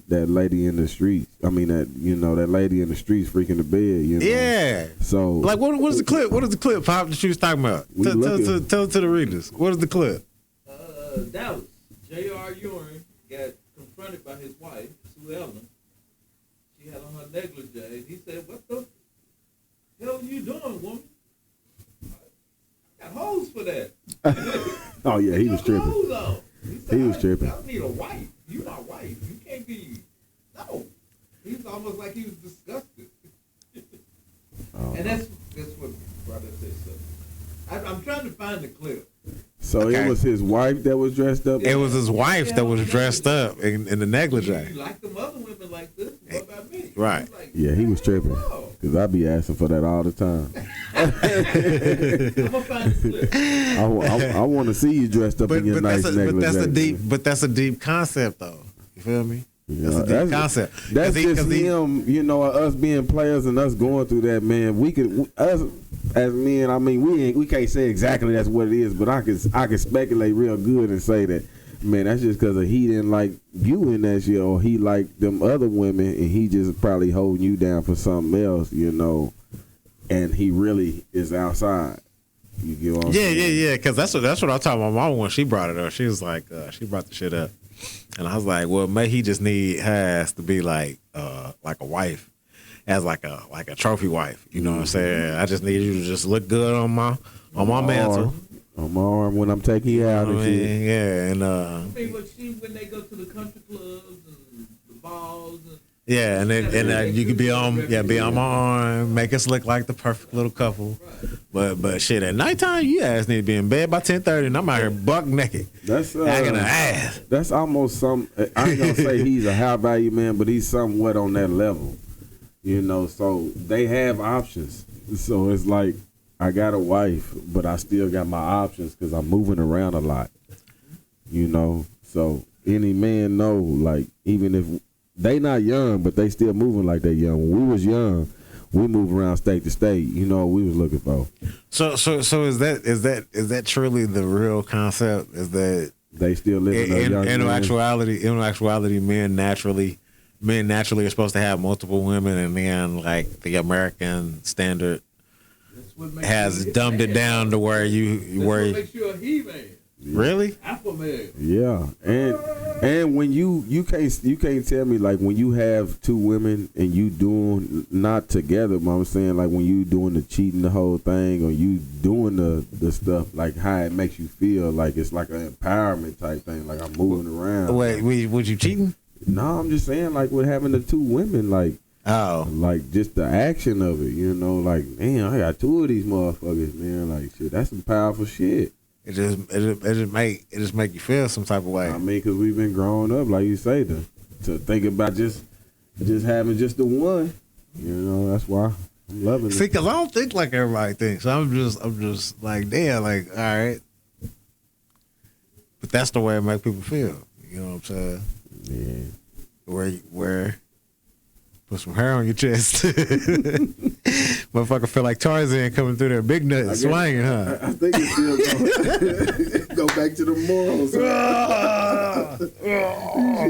lady in the streets. I mean, that lady in the streets freaking the bed. You know? Yeah. So, like, what is the clip? What is the clip, Pop, that you was talking about? Tell to the readers. What is the clip? Dallas. J.R. Ewing got confronted by his wife, Sue Ellen. She had on her negligee. He said, "What the hell are you doing, woman? I got hoes for that." Oh yeah, he was tripping. He was tripping. I need a wife. You my wife. You can't be. No. He's almost like he was disgusted. And that's what brought us this up. I'm trying to find the clip. So It was his wife that was dressed up? It was his wife that was dressed up in the negligee. You like them other women like this? What about me? Right. Like, yeah, he was tripping. Because I be asking for that all the time. I'm going to find the clip. I want to see you dressed up in your nice negligee. But that's a deep concept, though. You feel me? Yeah, that's a deep concept. That's just him, you know, us being players and us going through that, man. Us as men, I mean, we can't say exactly that's what it is, but I can speculate real good and say that, man, that's just because he didn't like you in that shit, or he liked them other women, and he just probably holding you down for something else, you know, and he really is outside. You get what I'm saying? Yeah. Because that's what I told my mom when she brought it up. She was like, she brought the shit up. And I was like, well, may he just need has to be like a wife, as like a trophy wife. You know what I'm saying? I just need you to just look good on my mantle, on my arm when I'm taking you out and shit. Yeah, and I mean, but when they go to the country clubs and the balls. Yeah, and then you could be on my arm, make us look like the perfect little couple. Right. But shit, at nighttime, you ass need to be in bed by 10:30, and I'm out here buck naked. That's acting an ass. That's almost some. I ain't gonna say he's a high value man, but he's somewhat on that level. You know, so they have options. So it's like I got a wife, but I still got my options because I'm moving around a lot. You know, so any man know, like, even if they not young, but they still moving like they young. When we was young, we moved around state to state. You know what we was looking for. So is that truly the real concept? Is that they still living in actuality, men naturally are supposed to have multiple women, and then like the American standard has dumbed it down to where what makes you a he-man. Really? Alpha male. Yeah, and when you can't tell me like when you have two women and you doing not together, but I'm saying like when you doing the cheating the whole thing or you doing the stuff like how it makes you feel like it's like an empowerment type thing like I'm moving around. Wait, was you cheating? No, I'm just saying like with having the two women like. Oh, Like just the action of it, you know, like man, I got two of these motherfuckers, man. Like shit, that's some powerful shit. it just make you feel some type of way. I mean, cause we've been growing up, like you say, to think about just having just the one, you know. That's why I'm loving See, it. cause I don't think like everybody thinks. I'm just like, damn, like, all right. But that's the way it make people feel. You know what I'm saying? Yeah. Where put some hair on your chest. Motherfucker feel like Tarzan coming through there, big nut swinging, huh? I think it still go back to the morals.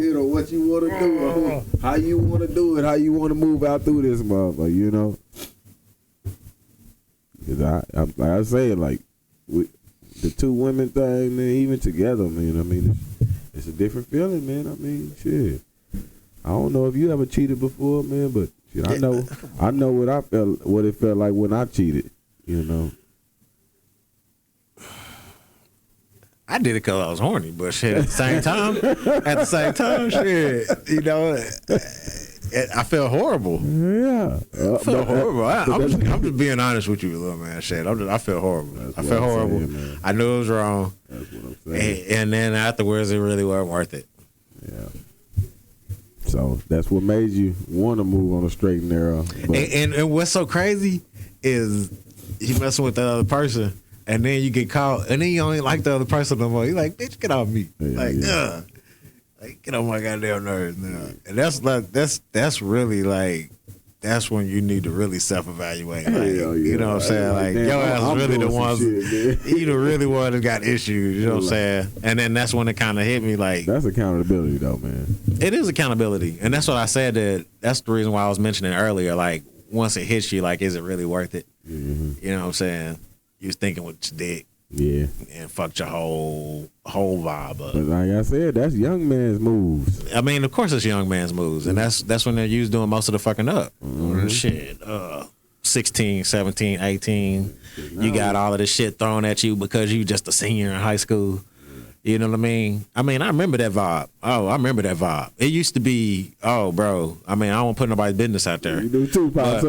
You know what you want to do, or how you want to do it, how you want to move out through this motherfucker, you know. Cause I'm like I say, like with the two women thing, man, even together, man. I mean, it's a different feeling, man. I mean, shit. I don't know if you ever cheated before, man, but shit, I know what it felt like when I cheated, you know. I did it because I was horny, but shit, at the same time, shit, you know, I felt horrible. Yeah, I felt horrible. I'm just being honest with you, little man. Shit, I felt horrible. I felt horrible. Saying, I knew it was wrong. That's what I'm saying. And then afterwards, it really wasn't worth it. Yeah. So that's what made you want to move on the straight and narrow. But And what's so crazy is you messing with the other person, and then you get caught, and then you don't even like the other person no more. You're like, bitch, get off me. Yeah. Like, get on my goddamn nerves now. And that's really like, that's when you need to really self-evaluate. Like, you know what I'm saying? Like, damn, your ass I'm really the doing some ones, shit, man. you the really one that got issues, you know what I'm saying? And then that's when it kind of hit me like, that's accountability, though, man. it is accountability. And that's what I said, that's the reason why I was mentioning earlier, like, once it hits you, like, is it really worth it? Mm-hmm. You know what I'm saying? You was thinking with your dick Yeah. and fucked your whole vibe up. But like I said, that's young man's moves. I mean, of course it's young man's moves, and that's when they're used doing most of the fucking up. Shit, 16, 17, 18, you got all of this shit thrown at you because you just a senior in high school. You know what I mean? I remember that vibe. Oh, I remember that vibe. It used to be, oh, bro. I mean, I don't want to put nobody's business out there. You do too, Pops.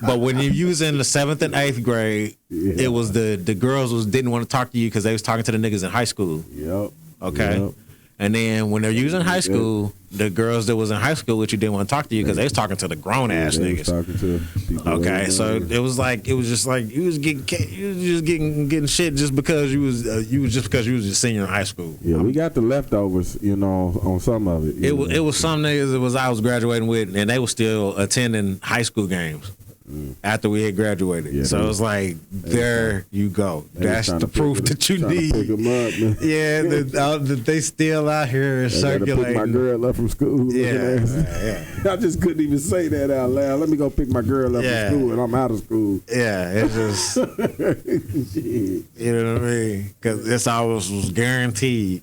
But when you was in the 7th and 8th grade, it was the girls didn't want to talk to you because they was talking to the niggas in high school. Yep. Okay. Yep. And then when they're using high school, the girls that was in high school with you didn't want to talk to you because they was talking to the grown ass They was niggas. talking to people Okay, so it was just like you was getting shit just because you was a senior in high school. Yeah, we got the leftovers, you know, on some of it. It was some niggas that I was graduating with, and they were still attending high school games after we had graduated. Yeah, so it was like, there you go. That's the proof that you need. Pick 'em up, man. Yeah, that they still out here I gotta pick my circulating. girl up from school. Yeah, yeah. I just couldn't even say that out loud. Let me go pick my girl up Yeah. from school, and I'm out of school. Yeah, it's just, Shit. you know what I mean? Because this always was guaranteed.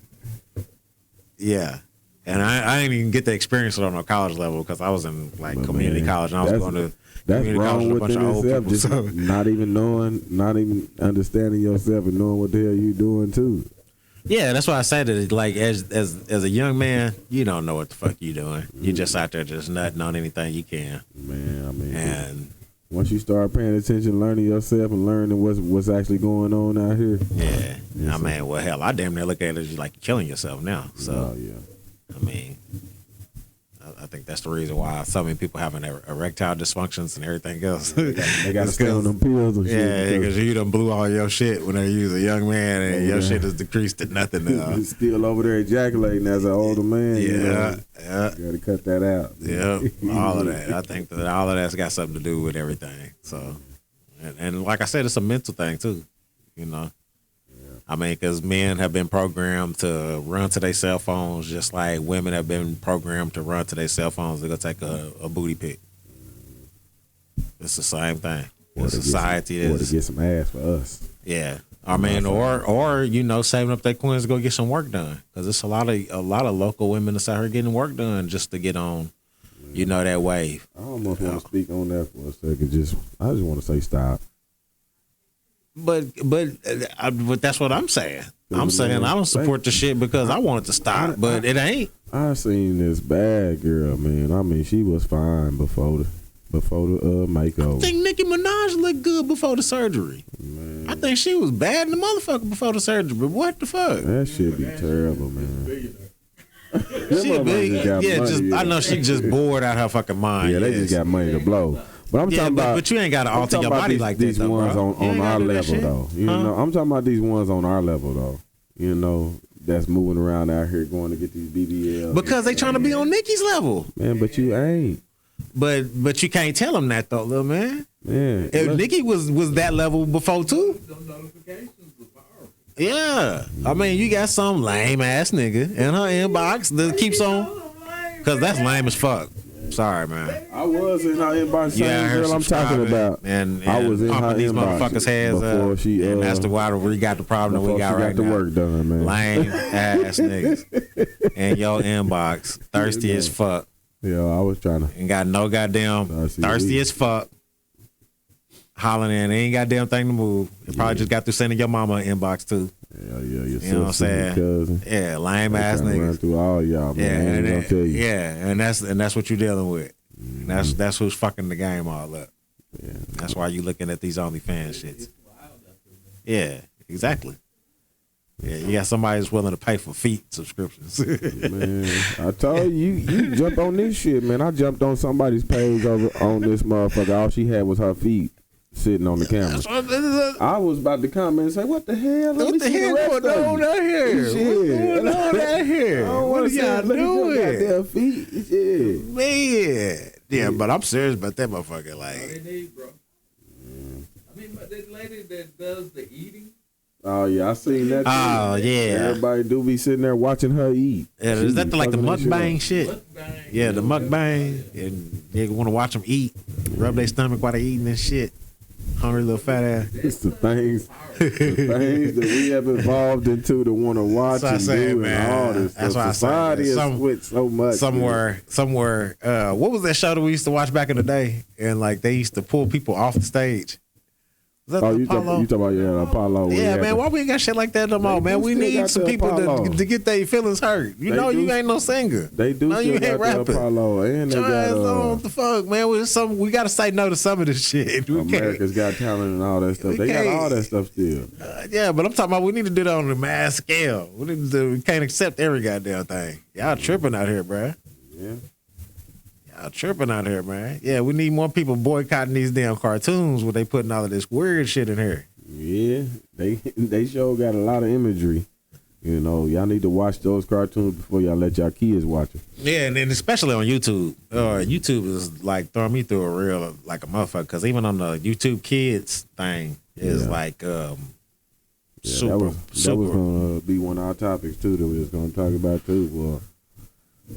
Yeah. And I didn't even get to experience it on a college level because I was in like But, community man, college and I was that's- going to That's community college wrong with a bunch within of old itself. people. Just So, not even knowing, not even understanding yourself and knowing what the hell you doing too. yeah, that's why I said that. Like as a young man, you don't know what the fuck you doing. You just out there just nutting on anything you can. Man, I mean, And once you start paying attention, learning yourself and learning what's actually going on out here. yeah, Yes, I mean, well, hell, I damn near look at it as like you're killing yourself now. So Oh yeah. I mean, I think that's the reason why so many people having erectile dysfunctions and everything else. They got to It's stay on them pills and Yeah, shit. because you done blew all your shit when you was a young man and your shit is decreased to nothing now. You're still over there ejaculating as an older man. You know? Yeah, You gotta cut that out. yeah, all of that. I think that all of that's got something to do with everything. So, and like I said, it's a mental thing too, you know. I mean, because men have been programmed to run to their cell phones just like women have been programmed to run to their cell phones to go take a booty pic. It's the same thing. Or The to get society or to is, get some ass for us. yeah. I mean, or you know, saving up their coins to go get some work done, because it's a lot of local women that's out here getting work done just to get on, you know, that wave. I almost want to speak on that for a second. I just want to say stop. But that's what I'm saying. I'm saying I don't support the shit because I want it to stop, but it ain't. I seen this bad girl, man. I mean, she was fine before the makeover. I think Nicki Minaj looked good before the surgery. Man, I think she was bad in the motherfucker before the surgery. But what the fuck? that shit be terrible, man. She big, I know she just bored out her fucking mind. Yeah, they just got money to blow. But I'm talking about. But you ain't got to alter your body like these that, though, ones bro. on our level, though. You know, I'm talking about these ones on our level, though. You know, that's moving around out here going to get these BBL. Because they trying to be on Nicki's level. Man, but you ain't. But you can't tell them that though, little man. Yeah. If Nicki was that level before too. Those notifications were powerful. Yeah. I mean, you got some lame ass nigga in her inbox that keeps on. Because that's lame as fuck. Sorry, man. I was in her inbox. Same Yeah, girl I'm talking about. And I was in her pumping these inbox motherfuckers' heads before up. she, and that's the why we got the problem that we got right now. She got now. the work done, man. Lame ass niggas in your inbox, thirsty as fuck. Yeah, I was trying to. Ain't got no goddamn thirsty as fuck. Hollering in, ain't goddamn thing to move. You probably just got through sending your mama an inbox too. Yeah, your You know what I'm saying? cousin. Yeah, lame ass Run niggas. through all y'all, man. Yeah, I ain't gonna tell you. yeah, and that's what you're dealing with. That's who's fucking the game all up. Yeah. That's why you looking at these OnlyFans shits. Yeah, exactly. Yeah, you got somebody that's willing to pay for feet subscriptions. Man, I told you jump on this shit, man. I jumped on somebody's page over on this motherfucker. All she had was her feet sitting on the camera. I was about to comment and say, "What the hell? Let me What the see hell the rest going of on you." out here? Shit. What's going on out here? I don't What are wanna say, y'all look at them doing? goddamn feet. Shit. Man. Yeah, but I'm serious about that motherfucker. All Like, they need, bro. I mean, but this lady that does the eating. Oh yeah, I seen that. oh, too. yeah. Everybody do be sitting there watching her eat. Yeah, She is that be like the fucking that mukbang shit? Mukbang. Yeah, the mukbang. And they want to watch them eat, rub their stomach while they eating this shit. Hungry little fat ass. It's the things that we have evolved into to want to watch That's and what I do said, and man. all this That's stuff. what I said, Society man. has switched so much. Somewhere. What was that show that we used to watch back in the day? And like they used to pull people off the stage. Was that Oh, the you Apollo? talking about Apollo? where Yeah, they had man. the- Why we ain't got shit like that no more, They man? do We still need got some the people Apollo. to get their feelings hurt. You They know, do- you ain't no singer. They do No, you still ain't got the rapping. Apollo, and they Your ass got on what the fuck, man. We got to say no to some of this shit. We America's Got Talent and all that stuff. We They got can't- all that stuff still. yeah, but I'm talking about we need to do that on a mass scale. We can't accept every goddamn thing. Y'all tripping out here, bruh. Yeah. Y'all tripping out here, man. Yeah, we need more people boycotting these damn cartoons where they putting all of this weird shit in here. Yeah, they sure got a lot of imagery. You know, y'all need to watch those cartoons before y'all let y'all kids watch them. Yeah, and then especially on YouTube. YouTube is like throwing me through a real like a motherfucker. Because even on the YouTube Kids thing is Yeah. like Yeah, super, that was super. gonna be one of our topics too that we was gonna talk about too. Well,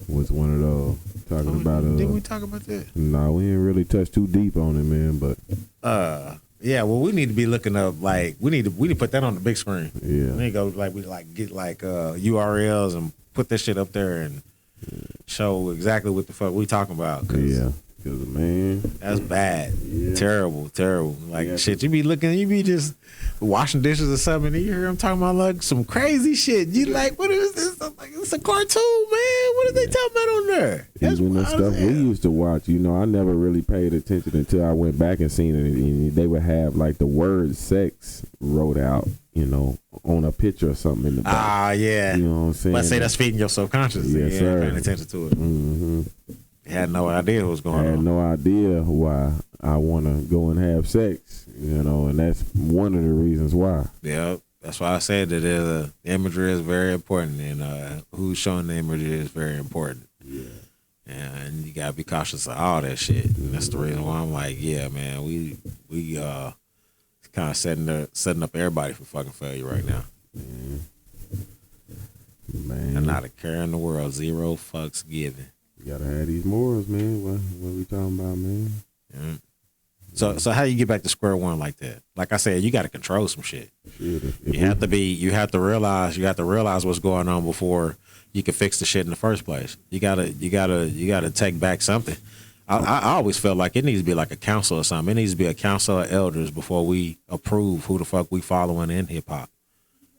was one of those talking about Didn't we talk about that? No, we didn't really touch too deep on it, man. But Yeah, well, we need to be looking up like we need to put that on the big screen. yeah, We need to go get URLs and put that shit up there and show exactly what the fuck we talking about. 'Cause yeah, because man, that's bad, Yeah. terrible. Like Yeah. shit, you be just washing dishes or something, and you hear them talking about like some crazy shit. You like, what is this? I'm like, it's a cartoon, man. What are they talking about on there? That's even the wild stuff as we hell. used to watch, you know, I never really paid attention until I went back and seen it. And they would have like the word "sex" wrote out, you know, on a picture or something in the back. Ah, yeah. You know what I'm saying? Let's say that's feeding your subconscious. Yes, Yeah, sir. paying attention to it. Mm-hmm. Had no idea what was I going had on. no idea why I want to go and have sex, you know, and that's one of the reasons why. Yeah, that's why I said that the imagery is very important, and who's showing the imagery is very important. Yeah. And you gotta be cautious of all that shit. And that's the reason why I'm like, yeah, man, we kind of setting up everybody for fucking failure right now. Man, And not a care in the world, zero fucks given. you gotta have these morals, man. What we talking about, man? Yeah. So how you get back to square one like that? Like I said, you got to control some shit. You have to realize what's going on before you can fix the shit in the first place. You gotta take back something. I always felt like it needs to be like a council or something. It needs to be a council of elders before we approve who the fuck we following in hip hop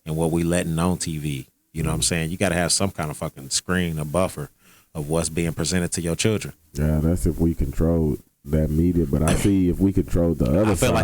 and what we letting on TV. You know what I'm saying? You got to have some kind of fucking screen, a buffer of what's being presented to your children. Yeah, that's if we control that media. But I see if we control the other side.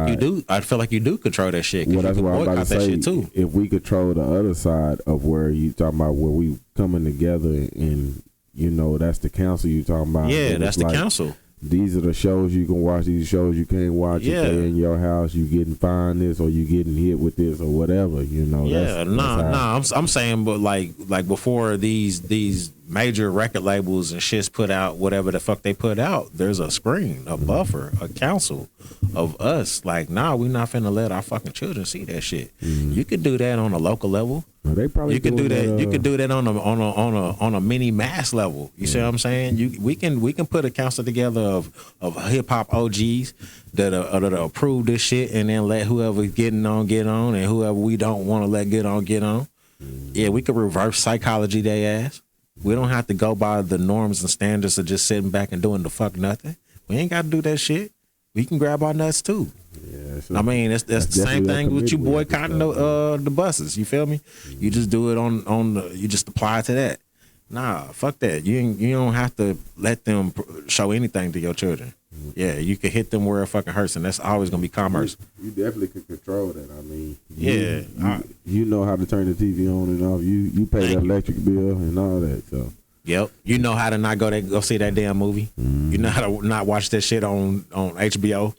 I feel like you do control that shit. Well, that's what I'm about to say. Shit too. If we control the other side of where you talking about, where we coming together and that's the council you talking about. Yeah, that's the council. These are the shows you can watch. These shows you can't watch. Yeah. You stay in your house. You getting fined this, or you getting hit with this, or whatever. Yeah, I'm saying, but like before these major record labels and shits put out whatever the fuck they put out, there's a screen, a buffer, a council of us. Like, nah, we not finna let our fucking children see that shit. You could do that on a local level. Well, they probably you could do that. You could do that on a mini mass level. You see what I'm saying? We can put a council together of hip hop OGs that approve this shit, and then let whoever getting on get on, and whoever we don't want to let get on. Yeah, we could reverse psychology their ass. We don't have to go by the norms and standards of just sitting back and doing the fuck nothing. We ain't got to do that shit. We can grab our nuts too. Yeah, so I mean, that's the same thing with you boycotting the buses. You feel me? You just do it you just apply to that. Nah, fuck that. You don't have to let them show anything to your children. Yeah, you can hit them where it fucking hurts, and that's always gonna be commerce. You definitely can control that. I mean, yeah, you know how to turn the TV on and off. You pay the electric bill and all that. So yep, you know how to not go see that damn movie. You know how to not watch that shit on HBO.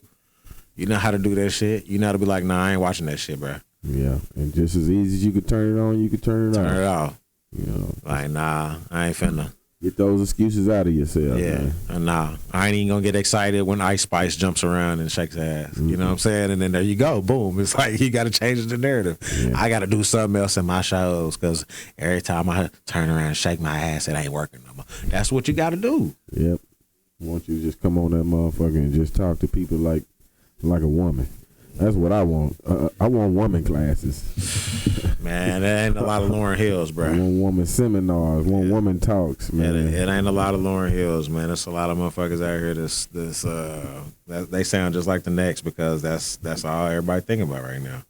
You know how to do that shit. You know how to be like, nah, I ain't watching that shit, bro. Yeah, and just as easy as you could turn it on, you could turn it off. Turn it off. Like, nah, I ain't finna. Get those excuses out of yourself. Yeah, man. Nah, I ain't even gonna get excited when Ice Spice jumps around and shakes her ass. You know what I'm saying? And then there you go, boom. It's like you got to change the narrative. Yeah. I got to do something else in my shows because every time I turn around and shake my ass, it ain't working no more. That's what you got to do. Yep. I want you to just come on that motherfucker and just talk to people like a woman. That's what I want. I want woman classes. Man, that ain't a lot of Lauryn Hills, bro. I want woman seminars. Want woman talks, man. It ain't a lot of Lauryn Hills, man. There's a lot of motherfuckers out here they sound just like the next because that's all everybody thinking about right now.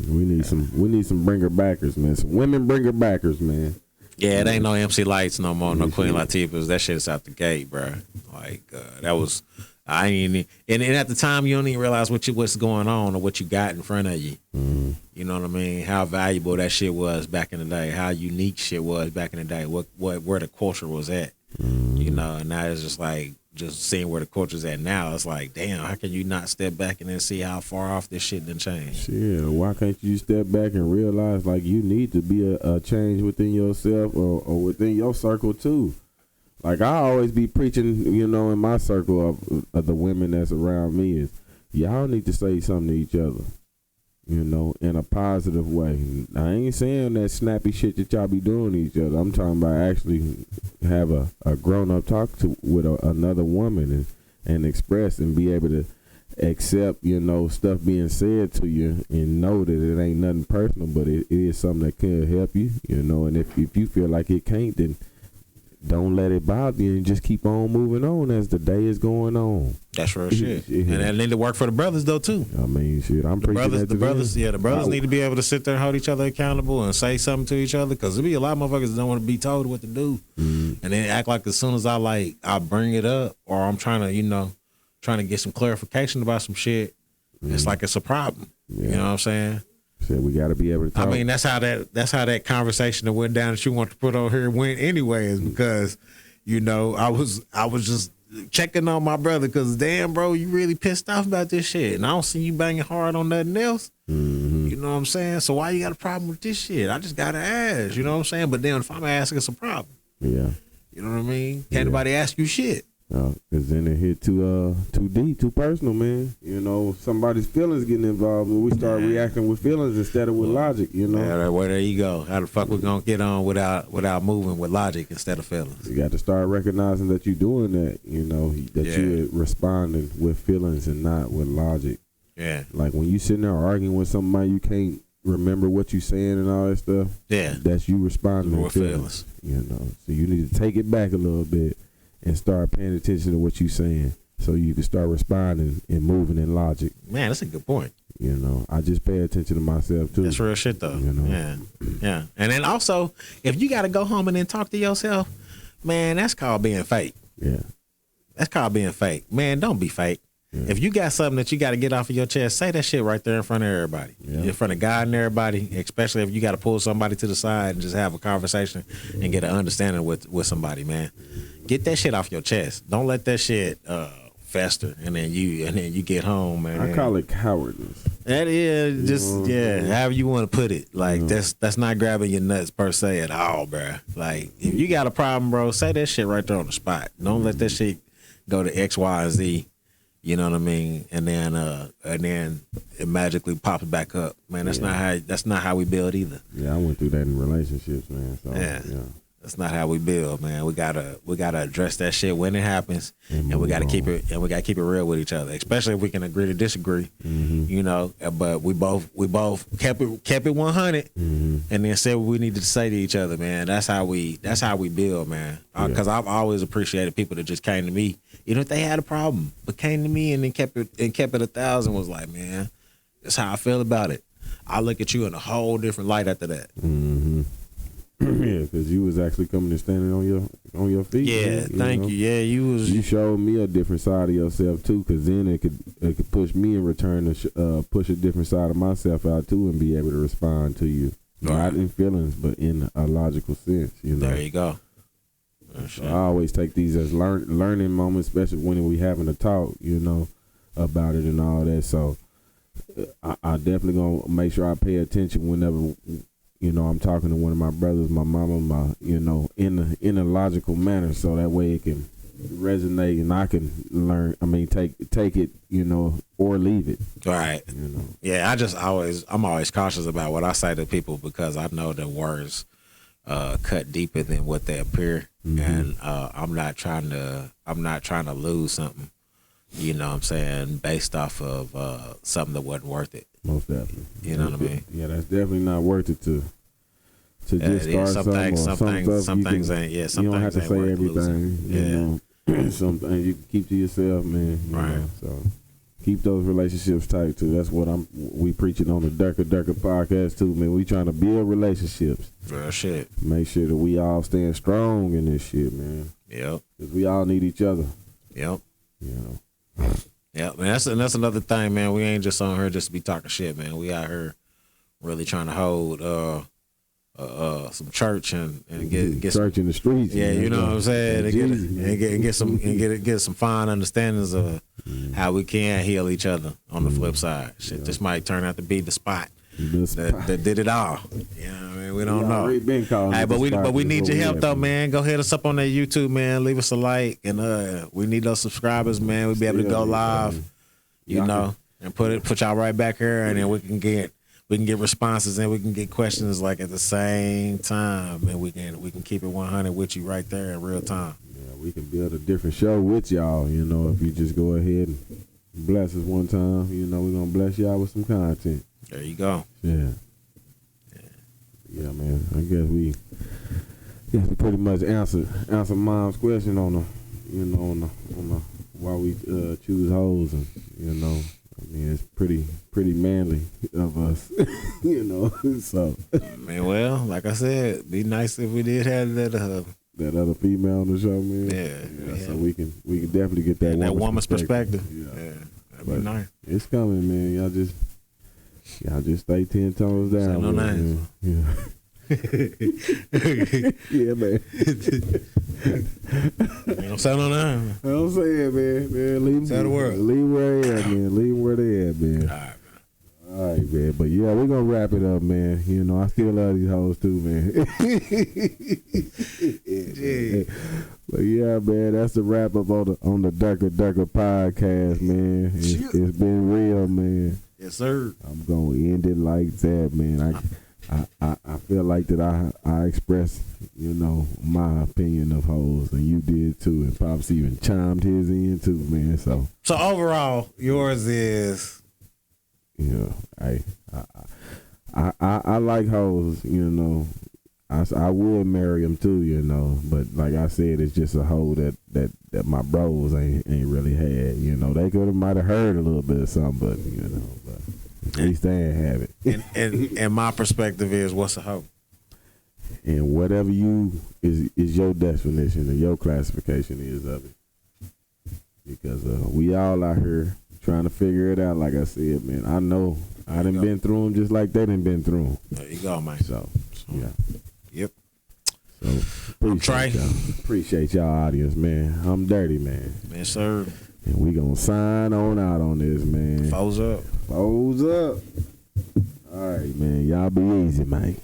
We need some bringer backers, man. Some women bringer backers, man. Yeah, it ain't no MC Lights no more, no Queen Latifahs. That shit's out the gate, bro. Like that was. I ain't, and at the time you don't even realize what's going on or what you got in front of you. Mm-hmm. You know what I mean? How valuable that shit was back in the day. How unique shit was back in the day. Where the culture was at. Mm-hmm. You know, and now it's just like seeing where the culture's at now. It's like, damn, how can you not step back and then see how far off this shit done changed? Yeah, why can't you step back and realize like you need to be a change within yourself or within your circle too. Like I always be preaching, in my circle of the women that's around me is y'all need to say something to each other, in a positive way. I ain't saying that snappy shit that y'all be doing to each other. I'm talking about actually have a grown up talk with another woman and express and be able to accept, stuff being said to you and know that it ain't nothing personal, but it is something that could help you, and if you feel like it can't, then don't let it bother you and just keep on moving on as the day is going on. That's real shit. Yeah. And that need to work for the brothers though too. I mean, shit, I'm preaching that to the brothers need to be able to sit there and hold each other accountable and say something to each other because there be a lot of motherfuckers that don't want to be told what to do, and then act like as soon as I bring it up or I'm trying to get some clarification about some shit, it's like it's a problem. Yeah. You know what I'm saying? So we got to be able to talk. I mean, that's how that conversation that went down that you want to put on here went anyways because, I was just checking on my brother because, damn, bro, you really pissed off about this shit. And I don't see you banging hard on nothing else. Mm-hmm. You know what I'm saying? So why you got a problem with this shit? I just got to ask, you know what I'm saying? But then if I'm asking, it's a problem. Yeah. You know what I mean? Can't nobody ask you shit. Cause then it hit too deep, too personal, man. You know, somebody's feelings getting involved, and we start reacting with feelings instead of with logic. You know, well, there you go. How the fuck we gonna get on without moving with logic instead of feelings? you got to start recognizing that you're doing that. You know, that you're responding with feelings and not with logic. Yeah. Like when you sitting there arguing with somebody, you can't remember what you saying and all that stuff. Yeah. That's you responding With with feelings. You know, so you need to take it back a little bit and start paying attention to what you're saying, so you can start responding and moving in logic. Man, that's a good point. You know, I just pay attention to myself too. That's real shit though. You know? Yeah. And then also, if you got to go home and then talk to yourself, man, that's called being fake. Yeah. That's called being fake. Man, don't be fake. Yeah. If you got something that you got to get off of your chest, say that shit right there in front of everybody. Yeah. In front of God and everybody, especially if you got to pull somebody to the side and just have a conversation and get an understanding with somebody, man. Get that shit off your chest. Don't let that shit fester and then you get home, man. I call it cowardice. That is just however you want to put it. Like that's not grabbing your nuts per se at all, bro. Like if you got a problem, bro, say that shit right there on the spot. Don't let that shit go to X, Y, and Z. You know what I mean? And then it magically pops back up. Man, that's not how we build either. Yeah, I went through that in relationships, man. So yeah. That's not how we build, man. We gotta address that shit when it happens, and we gotta keep it real with each other, especially if we can agree to disagree. Mm-hmm. You know, but we both kept it 100, and then said what we needed to say to each other, man. That's how we build, man. Because I've always appreciated people that just came to me, even if they had a problem, but came to me and then kept it 1,000. Was like, man, that's how I feel about it. I look at you in a whole different light after that. Mm-hmm. Yeah, because you was actually coming and standing on your feet. Yeah, thank you. Yeah, you showed me a different side of yourself too, because then it could push me in return to push a different side of myself out too, and be able to respond to you, not in feelings, but in a logical sense. You know. There you go. So I always take these as learning moments, especially when we having a talk, you know, about it and all that. So I definitely gonna make sure I pay attention whenever. You know, I'm talking to one of my brothers, my mama, in a logical manner, so that way it can resonate and I can learn. I mean, take it, you know, or leave it. Right. You know. Yeah, I'm always cautious about what I say to people because I know that words cut deeper than what they appear, and I'm not trying to lose something. You know what I'm saying, based off of something that wasn't worth it. Most definitely. You know what I mean? Yeah, that's definitely not worth it to just start some things ain't. Yeah, some you don't things have to say everything. Yeah. You know, some things you can keep to yourself, man. You right. know, so keep those relationships tight too. That's what we preaching on the Durka podcast too, man. We trying to build relationships. Real shit. Make sure that we all stand strong in this shit, man. Yep. Because we all need each other. Yep. You know. Yeah, man, that's another thing, man. We ain't just on here just to be talking shit, man. We out here really trying to hold some church and get church some, in the streets. Yeah, man. you know what I'm saying. And get some fine understandings of how we can heal each other on the flip side. Shit, this might turn out to be the spot that did it all. You know what I mean? We don't know. Been hey, but we need your help though, man. Go hit us up on that YouTube, man. Leave us a like, and we need those subscribers, man. We be able to go live, you know, and put y'all right back here, and then we can get responses and we can get questions like at the same time, and we can keep it 100 with you right there in real time. Yeah, we can build a different show with y'all. You know, if you just go ahead and bless us one time, you know, we're gonna bless y'all with some content. There you go. Yeah, man. I guess we pretty much answered Mom's question on the why we choose hoes, and you know, I mean, it's pretty manly of us, you know. So, man, well, like I said, be nice if we did have that other female on the show, man. Yeah. So we can definitely get that woman's perspective. Yeah, that'd be nice. It's coming, man. Y'all just stay 10 toes down. Say no names. Yeah, man. You don't say no names. I don't say it, man. Leave them the world. Leave where they at, man. Leave them where they at, man. All right, man. All right, man. man. But yeah, we're gonna wrap it up, man. You know, I still love these hoes too, man. Yeah. But yeah, man, that's the wrap up on the Durker podcast, man. It's been real, man. Yes, sir. I'm gonna end it like that, man. I feel like that I expressed, you know, my opinion of hoes, and you did too, and Pops even chimed his in too, man. So overall, yours is, you know, I like hoes, you know. I would marry them too, you know, but like I said, it's just a hoe that my bros ain't really had, you know. They might have heard a little bit of something, but you know, but at least they ain't have it. and my perspective is, what's a hoe? And whatever is your definition or your classification is of it, because we all out here trying to figure it out. Like I said, man, I know I done been through them just like they done been through them. There you go, man. So yeah. Yep. So appreciate y'all audience, man. I'm Dirty, man. Yes, sir. And we gonna sign on out on this, man. Foes up. Foes up. All right, man. Y'all be easy, man.